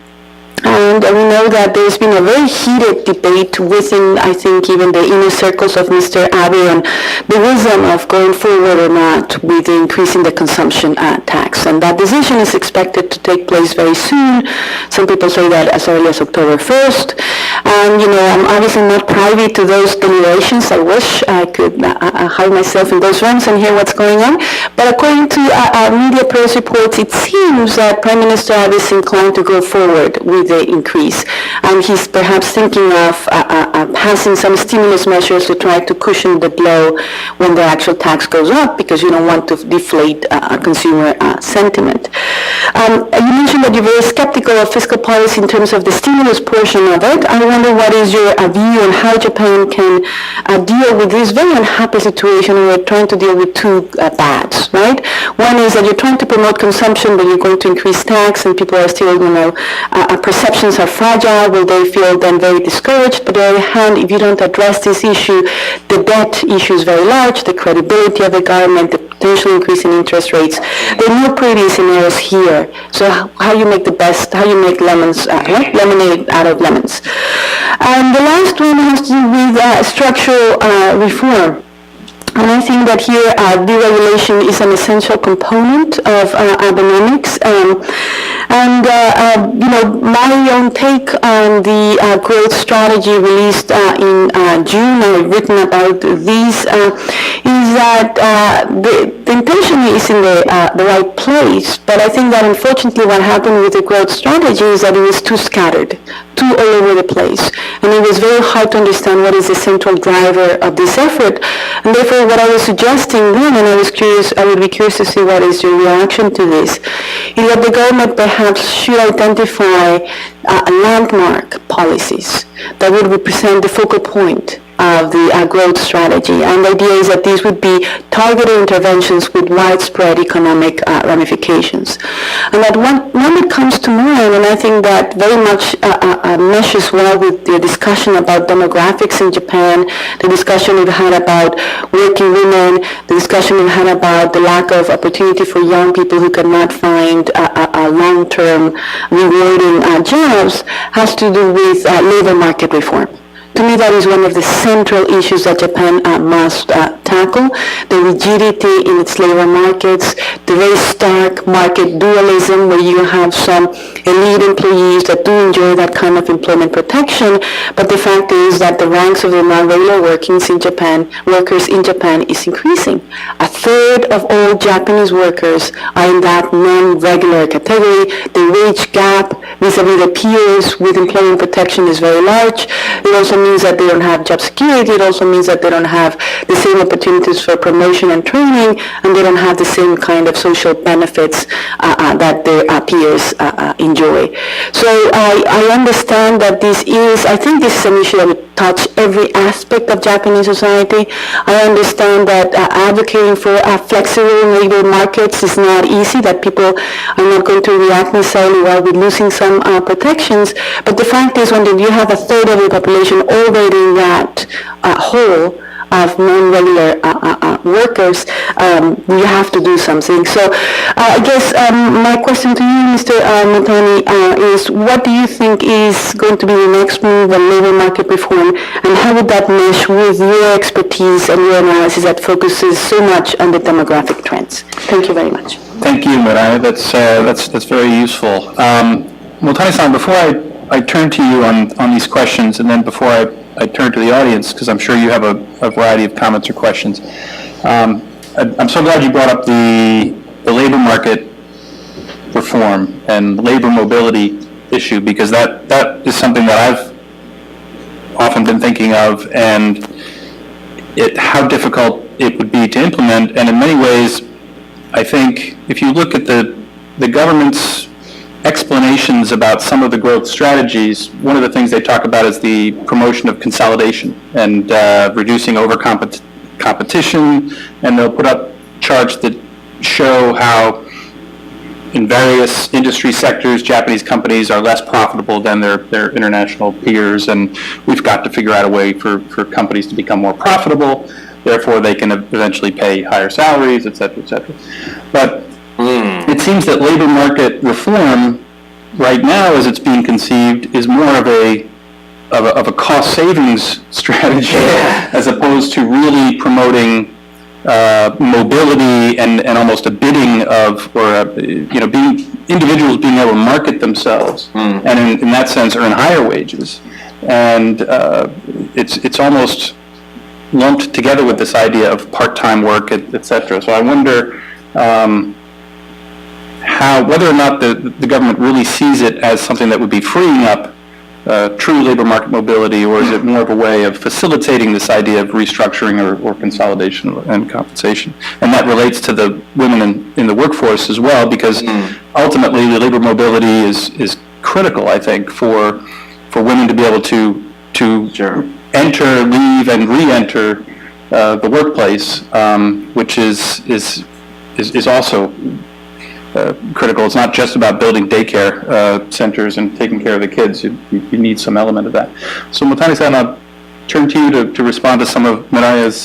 And we know that there's been a very heated debate within, I think, even the inner circles of Mr. Abe on the wisdom of going forward or not with increasing the consumption tax. And that decision is expected to take place very soon. Some people say that as early as October 1st. And, I'm obviously not privy to those deliberations. I wish I could hide myself in those rooms and hear what's going on. But according to media press reports, it seems that Prime Minister Abe is inclined to go forward with the increase. And he's perhaps thinking of passing some stimulus measures to try to cushion the blow when the actual tax goes up, because you don't want to deflate consumer sentiment. You mentioned that you're very skeptical of fiscal policy in terms of the stimulus portion of it. I wonder what is your view on how Japan can deal with this very unhappy situation where we're trying to deal with two bads, right? One is that you're trying to promote consumption, but you're going to increase tax, and people are still, perceptions are fragile. Will they feel then very discouraged? But on the other hand, if you don't address this issue, the debt issue is very large, the credibility of the government, the potential increase in interest rates. There are no pretty scenarios here. So how you make lemons, lemonade out of lemons. And the last one has to do with structural reform. And I think that here deregulation is an essential component of Abenomics. My own take on the growth strategy released in June, I've written about these, is that the intention is in the right place, but I think that unfortunately what happened with the growth strategy is that it was too scattered, too all over the place, and it was very hard to understand what is the central driver of this effort. And therefore what I was suggesting then, and I would be curious to see what is your reaction to this, is that the government perhaps should identify landmark policies that would represent the focal point of the growth strategy. And the idea is that these would be targeted interventions with widespread economic ramifications. And that one that comes to mind, and I think that very much meshes well with the discussion about demographics in Japan, the discussion we've had about working women, the discussion we've had about the lack of opportunity for young people who cannot find long-term rewarding jobs, has to do with labor market reform. To me, that is one of the central issues that Japan must tackle, the rigidity in its labor markets, the very stark market dualism where you have some elite employees that do enjoy that kind of employment protection, but the fact is that the ranks of the non-regular workers in Japan is increasing. A third of all Japanese workers are in that non-regular category. The wage gap vis-a-vis the peers with employment protection is very large. It also means that they don't have job security. It also means that they don't have the same opportunities for promotion and training, and they don't have the same kind of social benefits that their peers enjoy. So I understand that I think this is an issue that would touch every aspect of Japanese society. I understand that advocating for flexible labor markets is not easy, that people are not going to react necessarily well with losing some protections, but the fact is when you have a third of the population already in that hole of non-regular workers, you have to do something. So I guess my question to you, Mr. Motani, is what do you think is going to be the next move on labor market reform, and how would that mesh with your expertise and your analysis that focuses so much on the demographic trends? Thank you very much. Thank you, Mireya. That's very useful. Motani-san, before I turn to you on these questions, and then before I turn to the audience, because I'm sure you have a variety of comments or questions. I'm so glad you brought up the labor market reform and labor mobility issue, because that is something that I've often been thinking of, and how difficult it would be to implement. And in many ways, I think if you look at the government's explanations about some of the growth strategies, one of the things they talk about is the promotion of consolidation and reducing competition, and they'll put up charts that show how in various industry sectors, Japanese companies are less profitable than their international peers, and we've got to figure out a way for companies to become more profitable, therefore they can eventually pay higher salaries, et cetera, et cetera. But it seems that labor market reform right now, as it's being conceived, is more of a cost savings strategy as opposed to really promoting mobility and almost a bidding of, or individuals being able to market themselves, and in that sense earn higher wages. And it's almost lumped together with this idea of part-time work, et cetera. So I wonder whether or not the government really sees it as something that would be freeing up true labor market mobility, or is it more of a way of facilitating this idea of restructuring or consolidation and compensation? And that relates to the women in the workforce as well, because ultimately the labor mobility is critical, I think, for women to be able to enter, leave, and re-enter the workplace, which is also critical. It's not just about building daycare centers and taking care of the kids. You need some element of that. So Motani-san, I'll turn to you to respond to some of Mireya's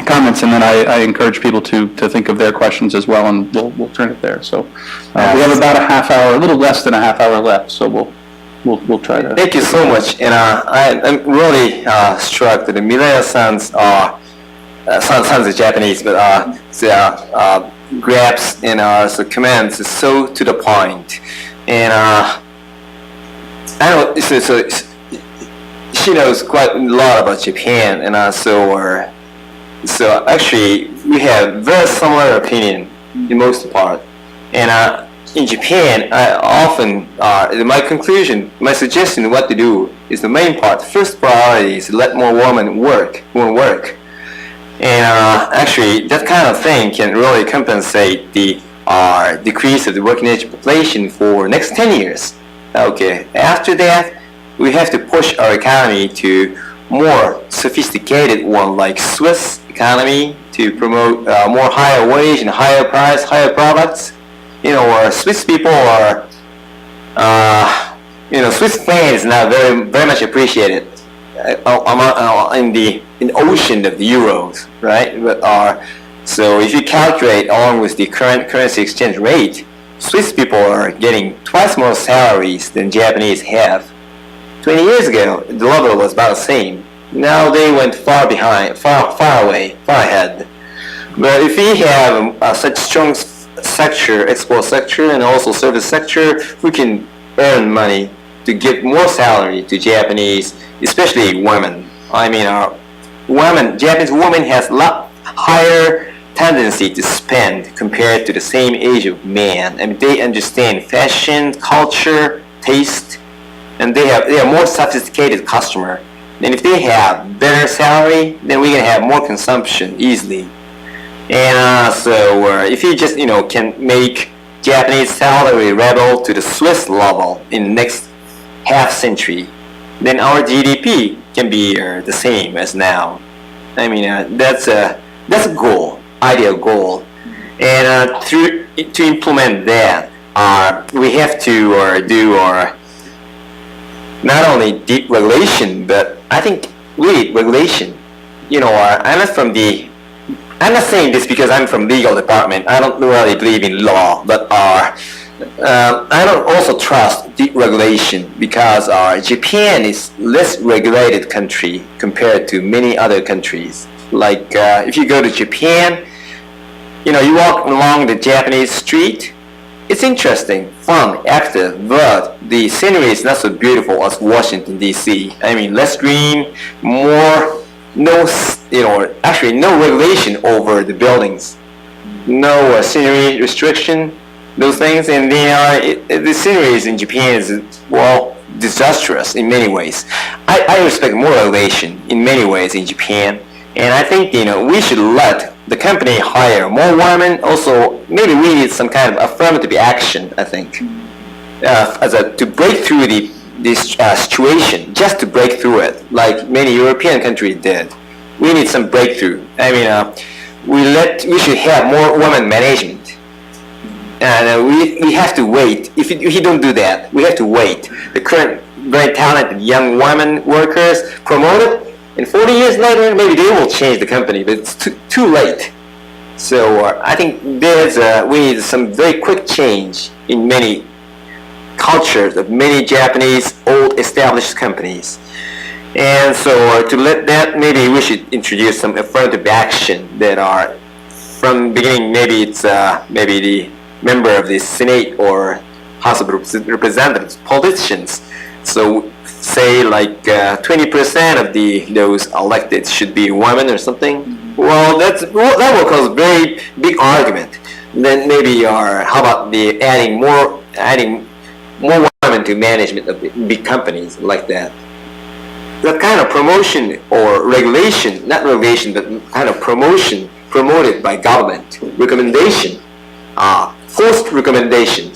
comments, and then I encourage people to think of their questions as well, and we'll turn it there. So we have about a half hour, a little less than a half hour left, so we'll try to. Thank you so much, and I'm really struck that Mireya-san's sounds Japanese, but grabs and comments is so to the point, and I don't. So she knows quite a lot about Japan, and so actually we have very similar opinion in most part, and in Japan, I often my suggestion what to do is the main part. First priority is let more women work. And actually, that kind of thing can really compensate the decrease of the working age population for next 10 years. Okay, after that, we have to push our economy to more sophisticated one, like Swiss economy, to promote more higher wage and higher price, higher products. Swiss people are, Swiss fame is now very much appreciated in the ocean of the euros, right? But so if you calculate along with the current currency exchange rate, Swiss people are getting twice more salaries than Japanese have. 20 years ago, the level was about the same. Now they went far ahead. But if we have such strong sector, export sector, and also service sector, we can earn money to give more salary to Japanese, especially women. I mean, Japanese women has a lot higher tendency to spend compared to the same age of man. I mean, they understand fashion, culture, taste, and they are more sophisticated customer. And if they have better salary, then we can have more consumption easily. And so if you just can make Japanese salary level to the Swiss level in the next half century, then our GDP can be the same as now. I mean, that's a goal, ideal goal, and to implement that, we have to do not only deep regulation, but I think really regulation. I'm not saying this because I'm from legal department. I don't really believe in law, but I don't also trust deep regulation because Japan is less regulated country compared to many other countries. Like if you go to Japan, you walk along the Japanese street, it's interesting, fun, active, but the scenery is not so beautiful as Washington D.C. I mean, less green, actually no regulation over the buildings, no scenery restriction, those things, and the sceneries in Japan is, disastrous in many ways. I respect more regulation in many ways in Japan, And I think, we should let the company hire more women. Also, maybe we need some kind of affirmative action, I think, to break through this situation, just to break through it, like many European countries did. We need some breakthrough. I mean, we should have more women management. And we have to wait. If you don't do that, we have to wait. The current very talented young women workers promoted, and 40 years later, maybe they will change the company, but it's too late. So I think we need some very quick change in many cultures of many Japanese old established companies. And so to let that, maybe we should introduce some affirmative action that are from the beginning, maybe it's maybe the member of the Senate or House of Representatives, politicians. So say like 20% of those elected should be women or something. Well, that will cause a very big argument. Then maybe how about adding more women to management of big companies like that. That kind of promotion or regulation, not regulation, but kind of promotion promoted by government, recommendation, forced recommendation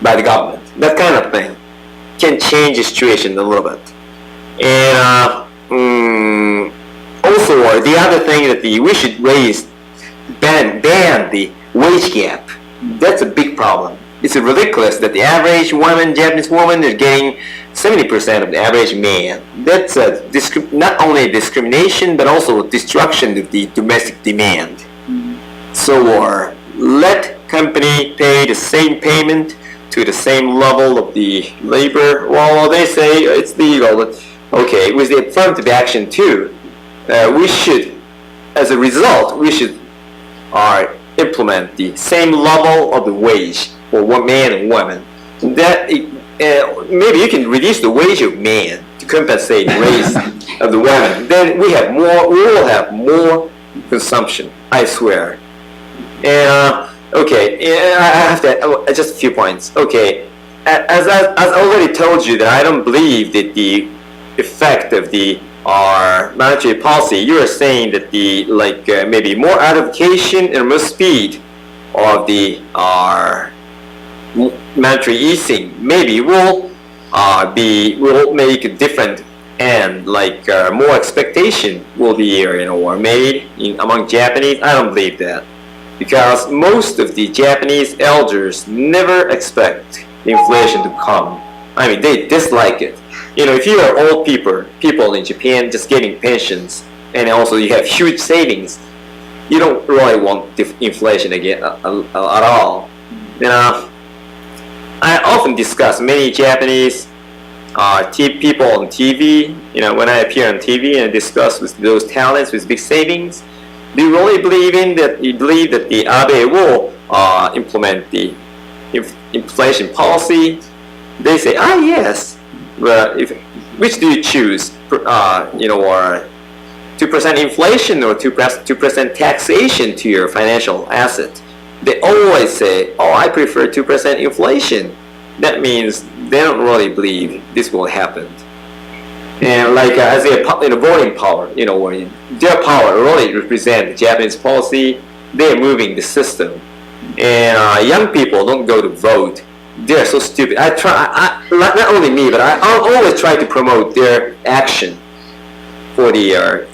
by the government, that kind of thing can change the situation a little bit. And also the other thing that we should ban the wage gap. That's a big problem. It's ridiculous that the average Japanese woman is getting 70% of the average man. That's not only discrimination, but also destruction of the domestic demand. So let company pay the same payment to the same level of the labor. Well, they say it's legal, but okay, with the affirmative action too, we should, as a result, we should implement the same level of the wage for man and woman. That maybe you can reduce the wage of man to compensate the raise of the women. Then we will have more consumption, I swear. And okay, I have to just a few points. Okay, as I already told you that I don't believe that the effect of our monetary policy. You are saying that maybe more advocation and more speed of our monetary easing maybe will make it different, and more expectation will be made among Japanese. I don't believe that, because most of the Japanese elders never expect inflation to come. I mean, they dislike it. If you are old people in Japan just getting pensions, and also you have huge savings, you don't really want inflation again at all. I often discuss many Japanese people on TV. When I appear on TV and discuss with those talents with big savings, do you really believe that the Abe will implement the inflation policy? They say, yes. But which do you choose? Or 2% inflation or 2% taxation to your financial asset? They always say, I prefer 2% inflation. That means they don't really believe this will happen. And as a voting power, where their power really represents the Japanese policy, they're moving the system. And young people don't go to vote. They're so stupid. Not only me, but I always try to promote their action for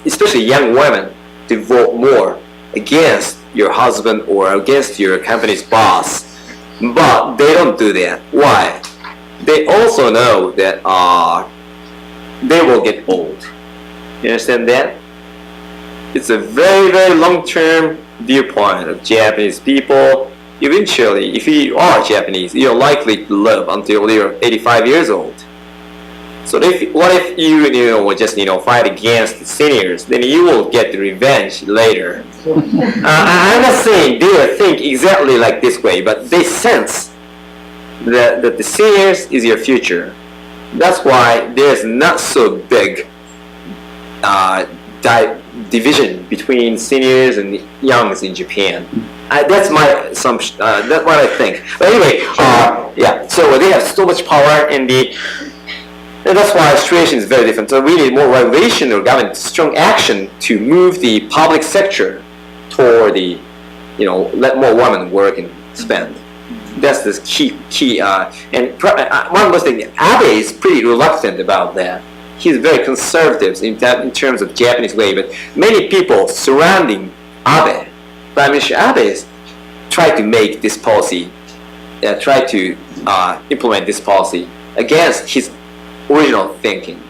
especially young women, to vote more against your husband or against your company's boss. But they don't do that. Why? They also know that they will get old. You understand that? It's a very, very long-term viewpoint of Japanese people. Eventually, if you are Japanese, you're likely to live until you're 85 years old. So what if you just fight against the seniors? Then you will get the revenge later. I'm not saying they think exactly like this way, but they sense that the seniors is your future. That's why there's not so big division between seniors and youngs in Japan. That's my assumption. That's what I think. But anyway, yeah. So they have so much power in that's why the situation is very different. So we need more regulation or government strong action to move the public sector toward the, let more women work and spend. That's the key. And one more thing, Abe is pretty reluctant about that. He's very conservative in terms of Japanese way, but many people surrounding Abe, Prime Minister Abe, try to make this policy, try to implement this policy against his original thinking.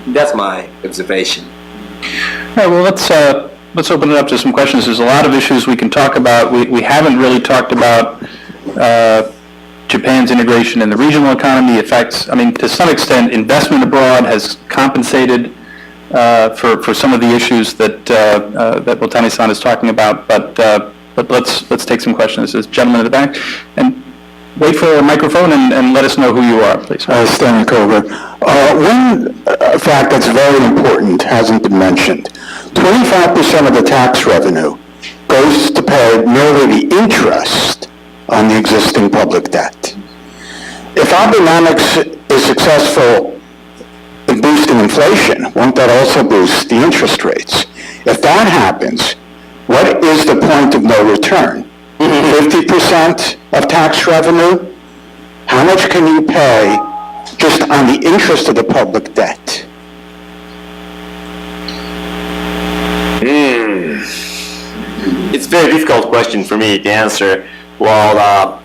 That's my observation. All right, well, let's open it up to some questions. There's a lot of issues we can talk about. We haven't really talked about Japan's integration in the regional economy effects. To some extent, investment abroad has compensated for some of the issues that Motani-san is talking about. But let's take some questions. This gentleman in the back, and wait for a microphone and let us know who you are, please. Stanley Kober. One fact that's very important hasn't been mentioned. 25% of the tax revenue goes to pay merely the interest on the existing public debt. If Abenomics is successful in boosting inflation, won't that also boost the interest rates? If that happens, what is the point of no return? 50% of tax revenue? How much can you pay just on the interest of the public debt? It's a very difficult question for me to answer. Well,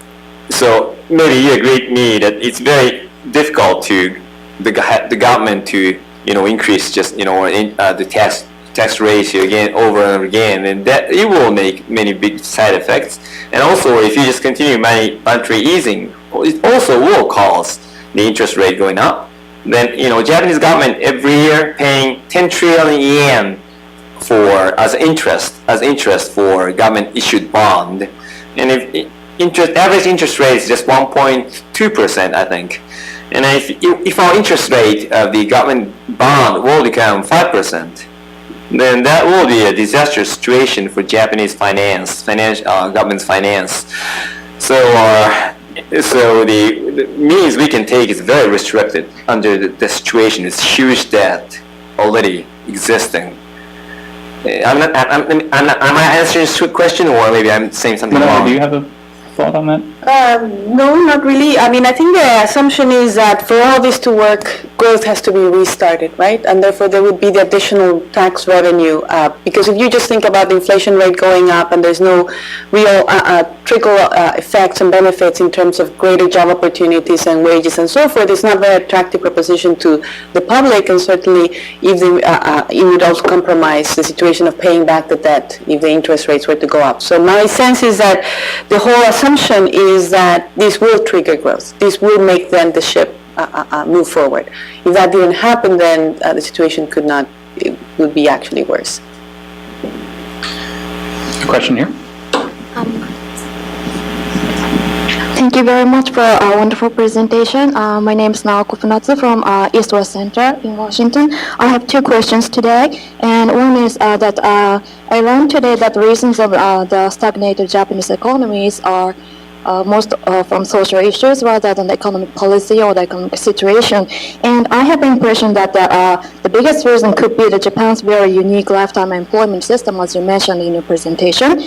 so maybe you agree with me that it's very difficult to the government to increase just the tax ratio again over and over again, and that it will make many big side effects. And also, if you just continue monetary easing, it also will cause the interest rate going up. Then Japanese government every year paying 10 trillion yen as interest for government issued bond. And if average interest rate is just 1.2%, I think. And if our interest rate of the government bond will become 5%, then that will be a disastrous situation for Japanese government's finance. So the means we can take is very restricted under the situation. It's huge debt already existing. Am I answering your question, or maybe I'm saying something wrong? Do you have a thought on that? No, not really. I think the assumption is that for all this to work, growth has to be restarted, right? And therefore there would be the additional tax revenue. Because if you just think about the inflation rate going up and there's no real trickle effects and benefits in terms of greater job opportunities and wages and so forth, it's not a very attractive proposition to the public, and certainly if it would also compromise the situation of paying back the debt if the interest rates were to go up. So my sense is that the whole assumption is that this will trigger growth. This will make then the ship move forward. If that didn't happen, then the situation would be actually worse. A question here. Thank you very much for a wonderful presentation. My name is Naoko Funatsu from East West Center in Washington. I have two questions today, and one is that I learned today that the reasons of the stagnated Japanese economies are most from social issues rather than the economic policy or the economic situation. And I have the impression that the biggest reason could be Japan's very unique lifetime employment system, as you mentioned in your presentation.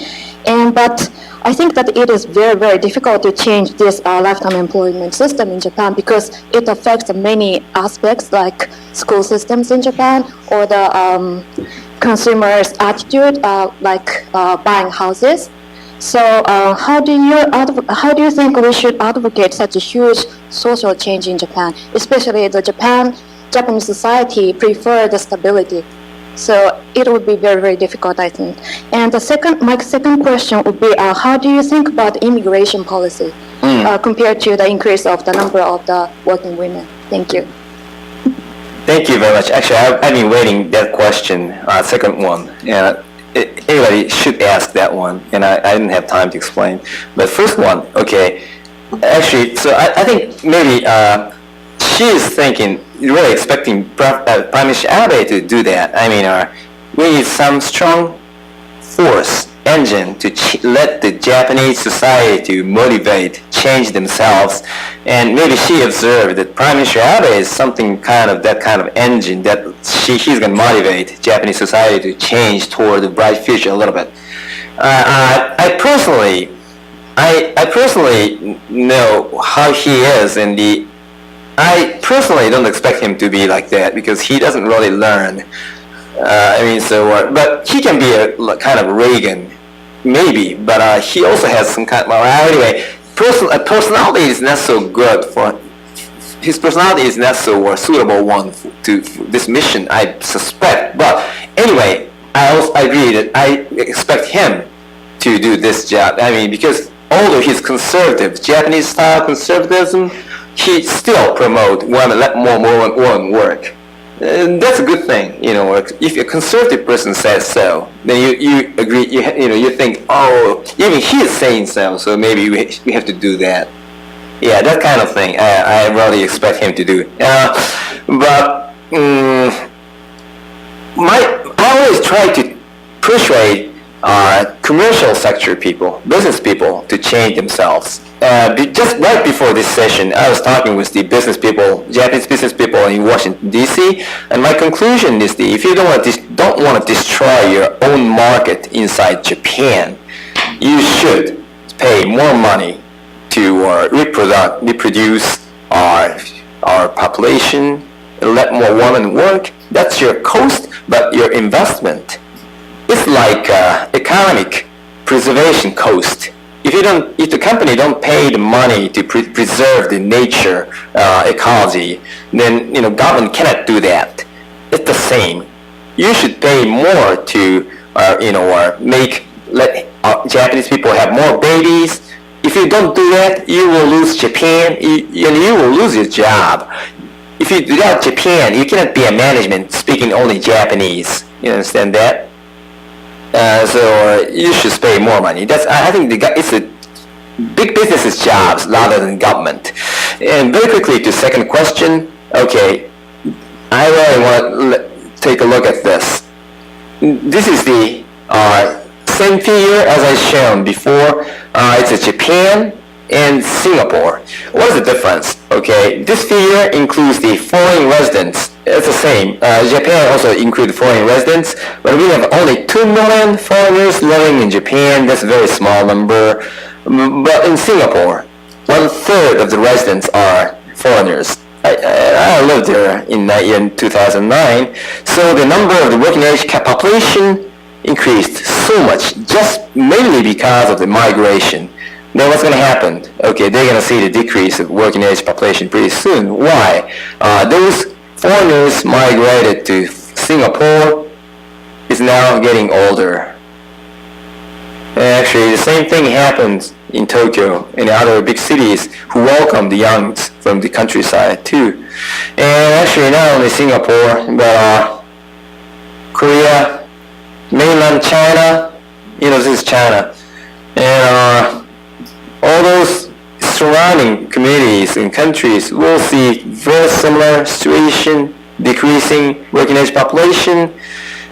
But I think that it is very, very difficult to change this lifetime employment system in Japan because it affects many aspects like school systems in Japan or the consumers' attitude, like buying houses. So how do you think we should advocate such a huge social change in Japan, especially the Japanese society prefer the stability? So it would be very, very difficult, I think. And my second question would be, how do you think about immigration policy compared to the increase of the number of the working women? Thank you. Thank you very much. Actually, I've been waiting that question, second one. Anybody should ask that one, and I didn't have time to explain. But first one, okay. Actually, so I think maybe she is thinking, really expecting Prime Minister Abe to do that. I mean, we need some strong force, engine to let the Japanese society to motivate change themselves. And maybe she observed that Prime Minister Abe is something that kind of engine that he's going to motivate Japanese society to change toward a bright future a little bit. I personally know how he is, and I personally don't expect him to be like that because he doesn't really learn. But he can be a kind of Reagan, maybe. But he also has some kind. Well, anyway, personality is not so good for. His personality is not so suitable one to this mission, I suspect. But anyway, I agree that I expect him to do this job. I mean, because although he's conservative, Japanese style conservatism, he still promote women, let more women work. And that's a good thing, if a conservative person says so, then you agree, you think, oh, even he is saying so maybe we have to do that. Yeah, that kind of thing, I really expect him to do. I always try to persuade commercial sector people, business people, to change themselves. Just right before this session, I was talking with the business people, Japanese business people in Washington, D.C., and my conclusion is if you don't want to destroy your own market inside Japan, you should pay more money to reproduce our population, let more women work. That's your cost, but your investment is like economic preservation cost. If the company don't pay the money to preserve the nature ecology, then government cannot do that. It's the same. You should pay more to let Japanese people have more babies. If you don't do that, you will lose Japan, and you will lose your job. If you without Japan, you cannot be a management speaking only Japanese. You understand that? So you should pay more money. I think it's a big business's jobs rather than government. And very quickly to second question. Okay, I really want to take a look at this. This is the same figure as I shown before. It's a Japan and Singapore. What is the difference? Okay, this figure includes the foreign residents. It's the same. Japan also includes foreign residents, but we have only 2 million foreigners living in Japan. That's a very small number. But in Singapore, 1/3 of the residents are foreigners. I lived there in 2009. So the number of the working age population increased so much, just mainly because of the migration. Then what's going to happen? Okay, they're going to see the decrease of working age population pretty soon. Why? Those foreigners migrated to Singapore is now getting older. And actually, the same thing happens in Tokyo and other big cities who welcome the youngs from the countryside too. And actually, not only Singapore, but Korea, mainland China, this is China. And all those surrounding communities and countries will see very similar situation, decreasing working age population,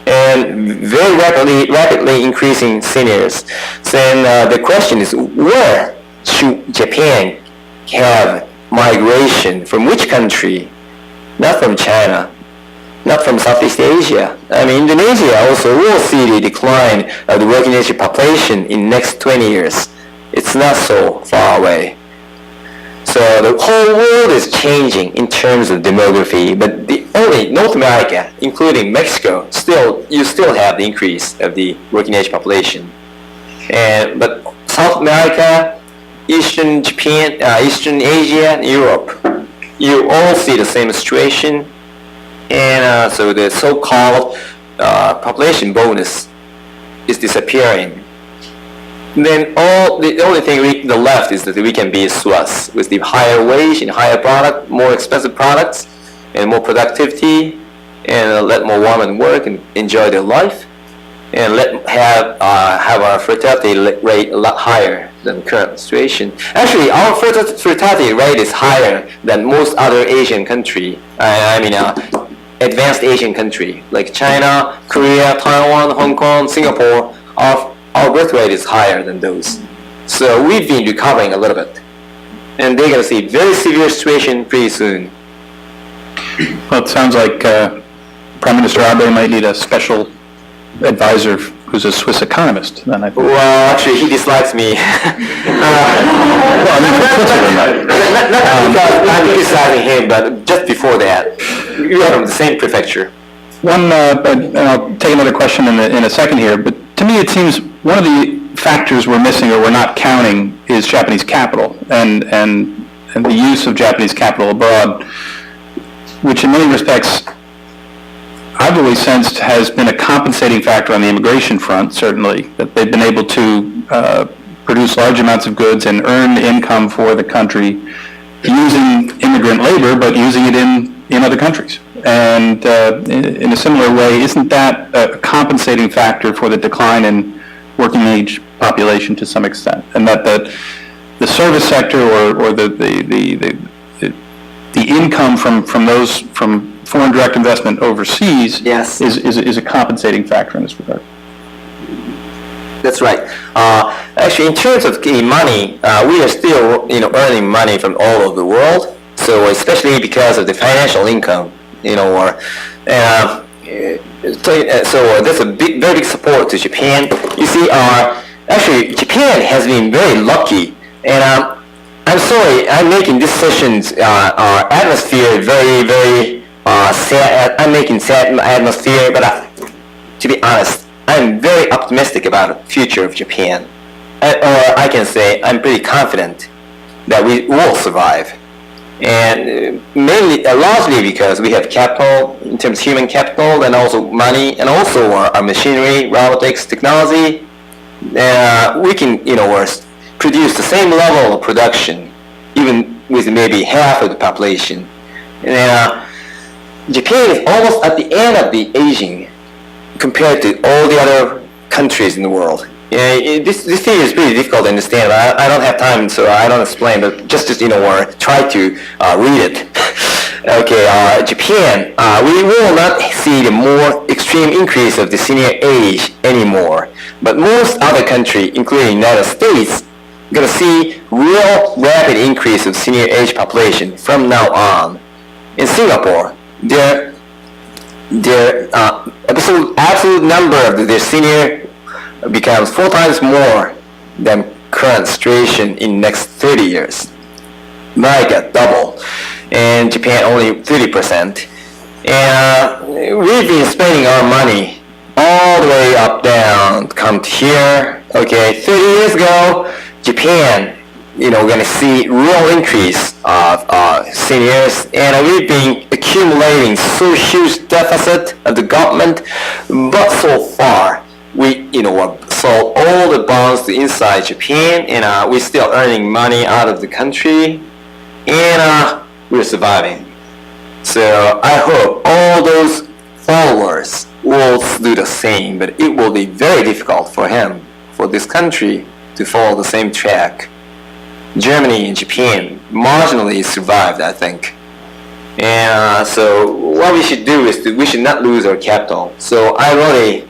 and very rapidly increasing seniors. So then the question is, where should Japan have migration? From which country? Not from China, not from Southeast Asia. I mean, Indonesia also will see the decline of the working age population in next 20 years. It's not so far away. So the whole world is changing in terms of demography, but only North America, including Mexico, you still have the increase of the working age population. But South America, Eastern Japan, Eastern Asia, and Europe, you all see the same situation. And so the so-called population bonus is disappearing. Then the only thing the left is that we can be Swiss with the higher wage and higher product, more expensive products, and more productivity, and let more women work and enjoy their life, and have our fertility rate a lot higher than the current situation. Actually, our fertility rate is higher than most other Asian country. Advanced Asian country like China, Korea, Taiwan, Hong Kong, Singapore. Our birth rate is higher than those. So we've been recovering a little bit. and they're gonna see very severe situation pretty soon. Well, it sounds like Prime Minister Abe might need a special advisor who's a Swiss economist, then I think. Well, actually, he dislikes me. Well, I mean, for Switzerland, right? Not because I'm criticizing him, but just before that, we are from the same prefecture. And I'll take another question in a second here, but to me it seems one of the factors we're missing or we're not counting is Japanese capital and the use of Japanese capital abroad, which in many respects I've always sensed has been a compensating factor on the immigration front, certainly, that they've been able to produce large amounts of goods and earn income for the country using immigrant labor, but using it in other countries. And in a similar way, isn't that a compensating factor for the decline in working age population to some extent? And that the service sector or the income from foreign direct investment overseas Yes. is a compensating factor in this regard. That's right. Actually, in terms of getting money, we are still, earning money from all over the world. So especially because of the financial income, so that's a very big support to Japan. You see, actually, Japan has been very lucky, and I'm sorry, I'm making this session's atmosphere very, very sad. I'm making sad atmosphere, but to be honest, I'm very optimistic about the future of Japan. Or I can say I'm pretty confident that we will survive. And mainly, largely because we have capital, in terms of human capital, and also money, and also our machinery, robotics, technology. We can, produce the same level of production, even with maybe half of the population. And Japan is almost at the end of the aging compared to all the other countries in the world. This theory is pretty difficult to understand. I don't have time, so I don't explain. But just try to read it. Okay, Japan. We will not see the more extreme increase of the senior age anymore. But most other countries, including the United States, are going to see real rapid increase of senior age population from now on. In Singapore, their absolute number of their senior becomes 4 times more than current situation in next 30 years. America double, and Japan only 30%. And we've been spending our money all the way up down, come to here. Okay, 30 years ago, Japan, going to see real increase of seniors, and we've been accumulating so huge deficit of the government, but so far, we, sold all the bonds to inside Japan, and we're still earning money out of the country, and we're surviving. So I hope all those followers will do the same, but it will be very difficult for this country, to follow the same track. Germany and Japan marginally survived, I think. And so what we should do is we should not lose our capital. So I really,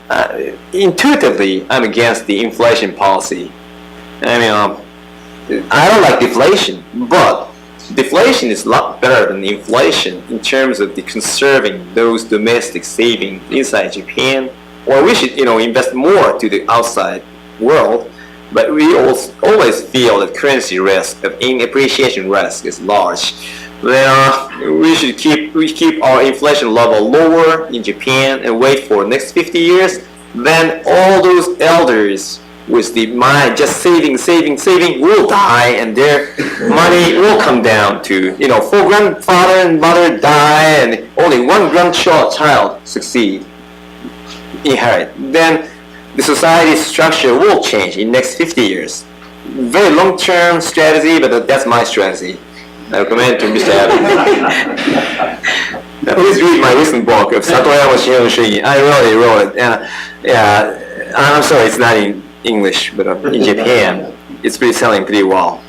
intuitively, I'm against the inflation policy. I mean, I don't like deflation, but deflation is a lot better than inflation in terms of the conserving those domestic savings inside Japan. Or we should, invest more to the outside world. But we always feel that currency risk, in appreciation risk, is large. Then we should keep our inflation level lower in Japan and wait for the next 50 years. Then all those elders with the mind just saving will die, and their money will come down to 4 grandfather and mother die, and only 1 grandchild succeed, inherit. Then the society structure will change in next 50 years. Very long-term strategy, but that's my strategy. I recommend to Mr. Abe. Please read my recent book of Satoyama Shinzo Abe. I really wrote it. I'm sorry it's not in English, but in Japan, it's selling pretty well.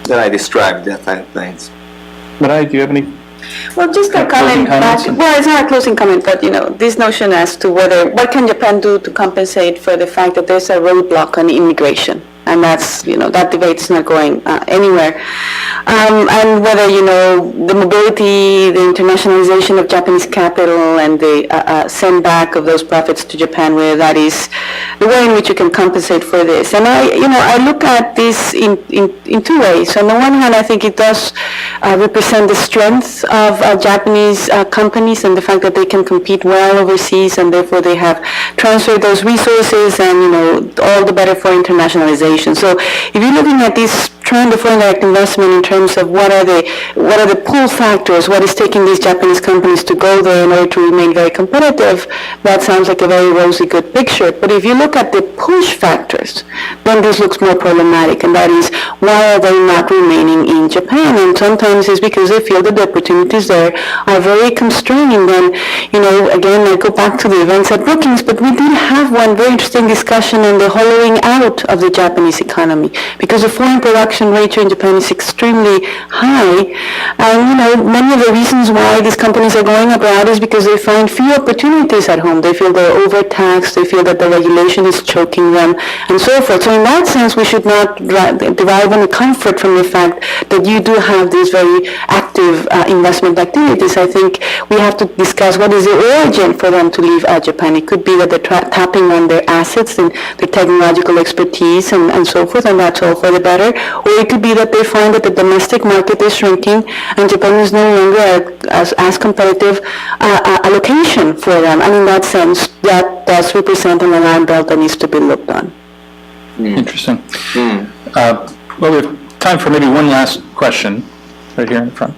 Then I described that kind of things. Mireya, do you have any? Well, just a comment back. Well, it's not a closing comment, but this notion as to what can Japan do to compensate for the fact that there's a roadblock on immigration. And that's, that debate's not going anywhere. And whether, the mobility, the internationalization of Japanese capital and the send back of those profits to Japan, whether that is the way in which you can compensate for this. And I look at this in two ways. On the one hand, I think it does represent the strength of Japanese companies and the fact that they can compete well overseas, and therefore they have transferred those resources, and all the better for internationalization. So if you're looking at this trend of foreign direct investment in terms of what are the pull factors, what is taking these Japanese companies to go there in order to remain very competitive, that sounds like a very rosy good picture. But if you look at the push factors, then this looks more problematic, and that is, why are they not remaining in Japan? And sometimes it's because they feel that the opportunities there are very constrained. And again, I go back to the events at Brookings, but we did have one very interesting discussion on the hollowing out of the Japanese economy, because the foreign production ratio in Japan is extremely high. And many of the reasons why these companies are going abroad is because they find few opportunities at home. They feel they're overtaxed, they feel that the regulation is choking them, and so forth. So in that sense, we should not derive any comfort from the fact that you do have these very active investment activities. I think we have to discuss what is the origin for them to leave Japan. It could be that they're tapping on their assets and their technological expertise and so forth, and that's all for the better. Or it could be that they find that the domestic market is shrinking and Japan is no longer as competitive a location for them. And in that sense, that does represent an alarm bell that needs to be looked on. Interesting. Well, we have time for maybe one last question, right here in the front.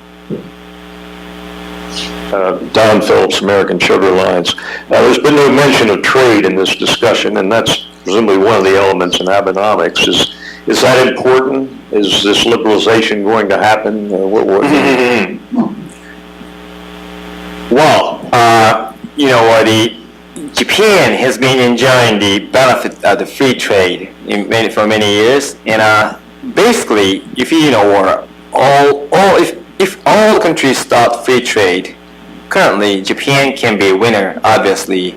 Don Phillips, American Sugar Alliance. There's been no mention of trade in this discussion, and that's presumably one of the elements in Abenomics. Is that important? Is this liberalization going to happen? Japan has been enjoying the benefit of the free trade for many years, and basically, if all countries start free trade, currently Japan can be a winner. Obviously,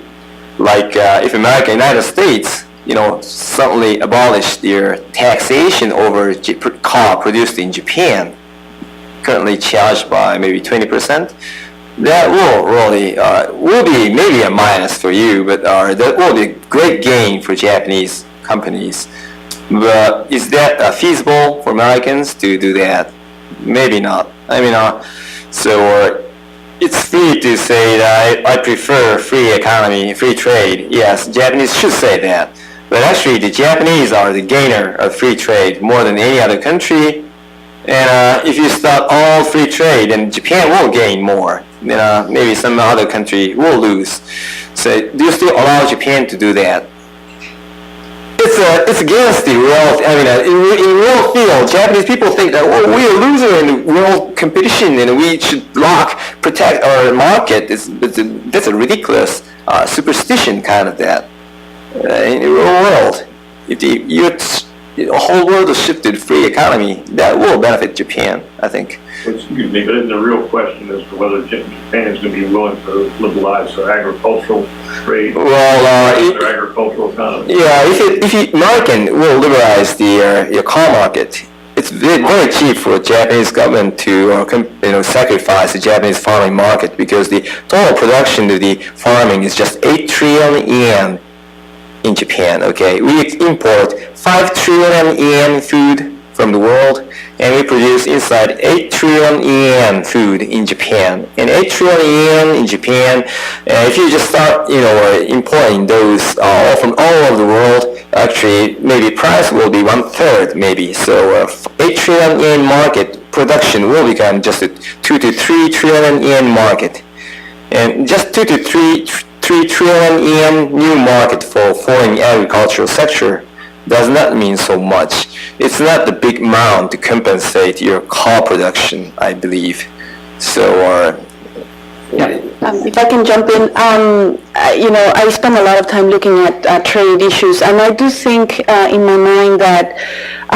like if America, United States, suddenly abolish their taxation over car produced in Japan, currently charged by maybe 20%. That will really will be maybe a minus for you, but that will be a great gain for Japanese companies. But is that feasible for Americans to do that? Maybe not. So it's free to say that I prefer free economy, free trade. Yes, Japanese should say that. But actually, the Japanese are the gainer of free trade more than any other country. And if you start all free trade, then Japan will gain more. Maybe some other country will lose. So do you still allow Japan to do that? It's against the world. In real field, Japanese people think that we're a loser in world competition and we should protect our market. That's a ridiculous superstition kind of that. In the real world, if the whole world is shifted free economy, that will benefit Japan, I think. Excuse me, but isn't the real question as to whether Japan is going to be willing to liberalize their agricultural trade, their agricultural economy? Yeah, if American will liberalize the car market, it's very cheap for the Japanese government to sacrifice the Japanese farming market, because the total production of the farming is just 8 trillion yen in Japan. Okay, we import 5 trillion yen food from the world, and we produce inside 8 trillion yen food in Japan. And 8 trillion yen in Japan, if you just start, importing those from all over the world, actually maybe price will be 1/3 maybe. So 8 trillion yen market production will become just a 2 to 3 trillion yen market. And just 2 to 3 trillion yen new market for foreign agricultural sector does not mean so much. It's not the big amount to compensate your car production, I believe. So, if I can jump in, I spend a lot of time looking at trade issues, and I do think in my mind that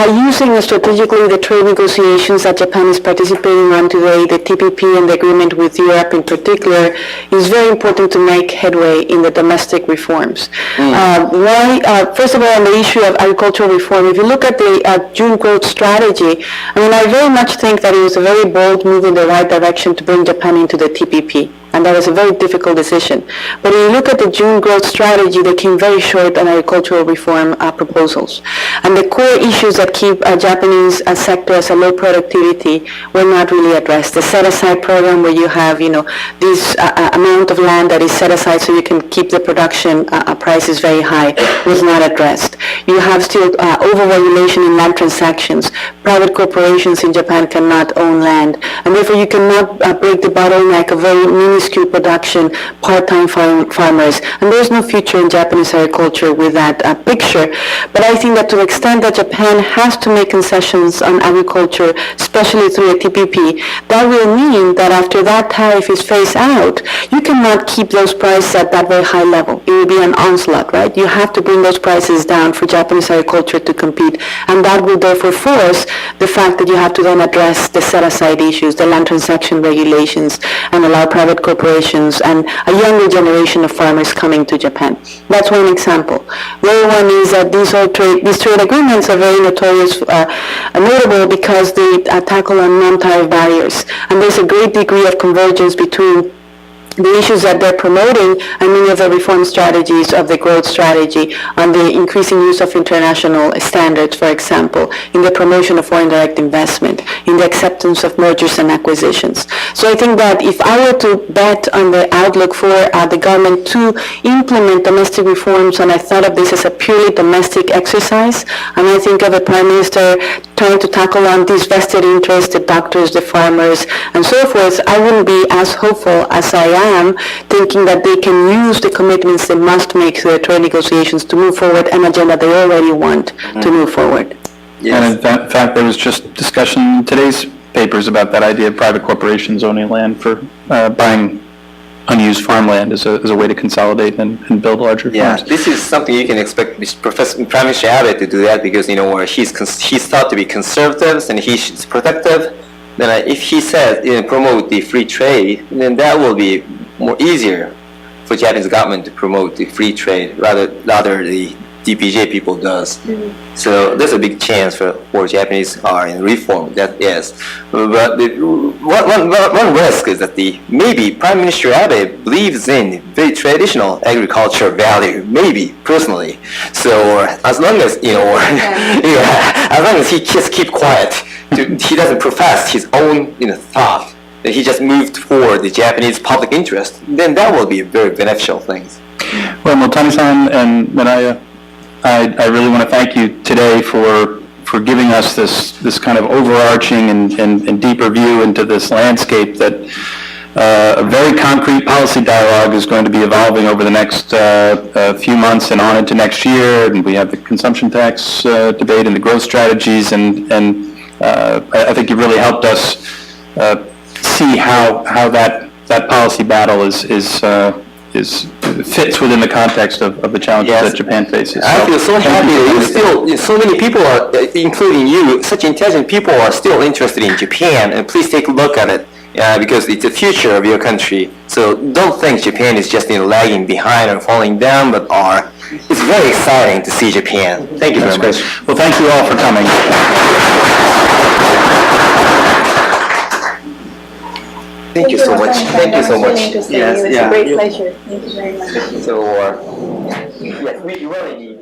using strategically the trade negotiations that Japan is participating on today, the TPP and the agreement with Europe in particular, is very important to make headway in the domestic reforms. First of all, on the issue of agricultural reform, if you look at the June growth strategy, I mean, I very much think that it was a very bold move in the right direction to bring Japan into the TPP. And that was a very difficult decision. But when you look at the June growth strategy, they came very short on agricultural reform proposals. And the core issues that keep Japanese sector as a low productivity were not really addressed. The set-aside program where you have, this amount of land that is set aside so you can keep the production prices very high was not addressed. You have still over-regulation in land transactions. Private corporations in Japan cannot own land. And therefore you cannot break the bottleneck of very minuscule production, part-time farmers, and there's no future in Japanese agriculture with that picture. But I think that to the extent that Japan has to make concessions on agriculture, especially through a TPP, that will mean that after that tariff is phased out, you cannot keep those prices at that very high level. It will be an onslaught, right? You have to bring those prices down for Japanese agriculture to compete, and that will therefore force the fact that you have to then address the set-aside issues, the land transaction regulations, and allow private corporations and a younger generation of farmers coming to Japan. That's one example. The other one is that these trade agreements are very notable because they tackle on non-tariff barriers. And there's a great degree of convergence between the issues that they're promoting and many of the reform strategies of the growth strategy on the increasing use of international standards, for example, in the promotion of foreign direct investment, in the acceptance of mergers and acquisitions. So I think that if I were to bet on the outlook for the government to implement domestic reforms, and I thought of this as a purely domestic exercise, and I think of a Prime Minister trying to tackle on these vested interests, the doctors, the farmers, and so forth, I wouldn't be as hopeful as I am, thinking that they can use the commitments they must make to the trade negotiations to move forward an agenda they already want to move forward. And in fact, there was just discussion in today's papers about that idea of private corporations owning land for buying unused farmland as a way to consolidate and build larger farms. This is something you can expect Prime Minister Abe to do that because, he's thought to be conservative and he's protective. Then if he says promote the free trade, then that will be more easier for Japanese government to promote the free trade rather the DPJ people does. So there's a big chance for Japanese are in reform, that is. But one risk is that maybe Prime Minister Abe believes in very traditional agriculture value, maybe personally. So as long as as long as he just keep quiet, he doesn't profess his own thought, that he just moved for the Japanese public interest, then that will be a very beneficial thing. Well, Motani-san and Mireya, I really want to thank you today for giving us this kind of overarching and deeper view into this landscape that a very concrete policy dialogue is going to be evolving over the next few months and on into next year. And we have the consumption tax debate and the growth strategies, and I think you really helped us see how that policy battle fits within the context of the challenges that Japan faces. I feel so happy that so many people are, including you, such intelligent people are still interested in Japan, and please take a look at it because it's the future of your country. So don't think Japan is just lagging behind or falling down, but it's very exciting to see Japan. Thank you very much. Well, thank you all for coming. Thank you so much. Thank you so much. Yes, it's a great pleasure. Thank you very much. So, we really need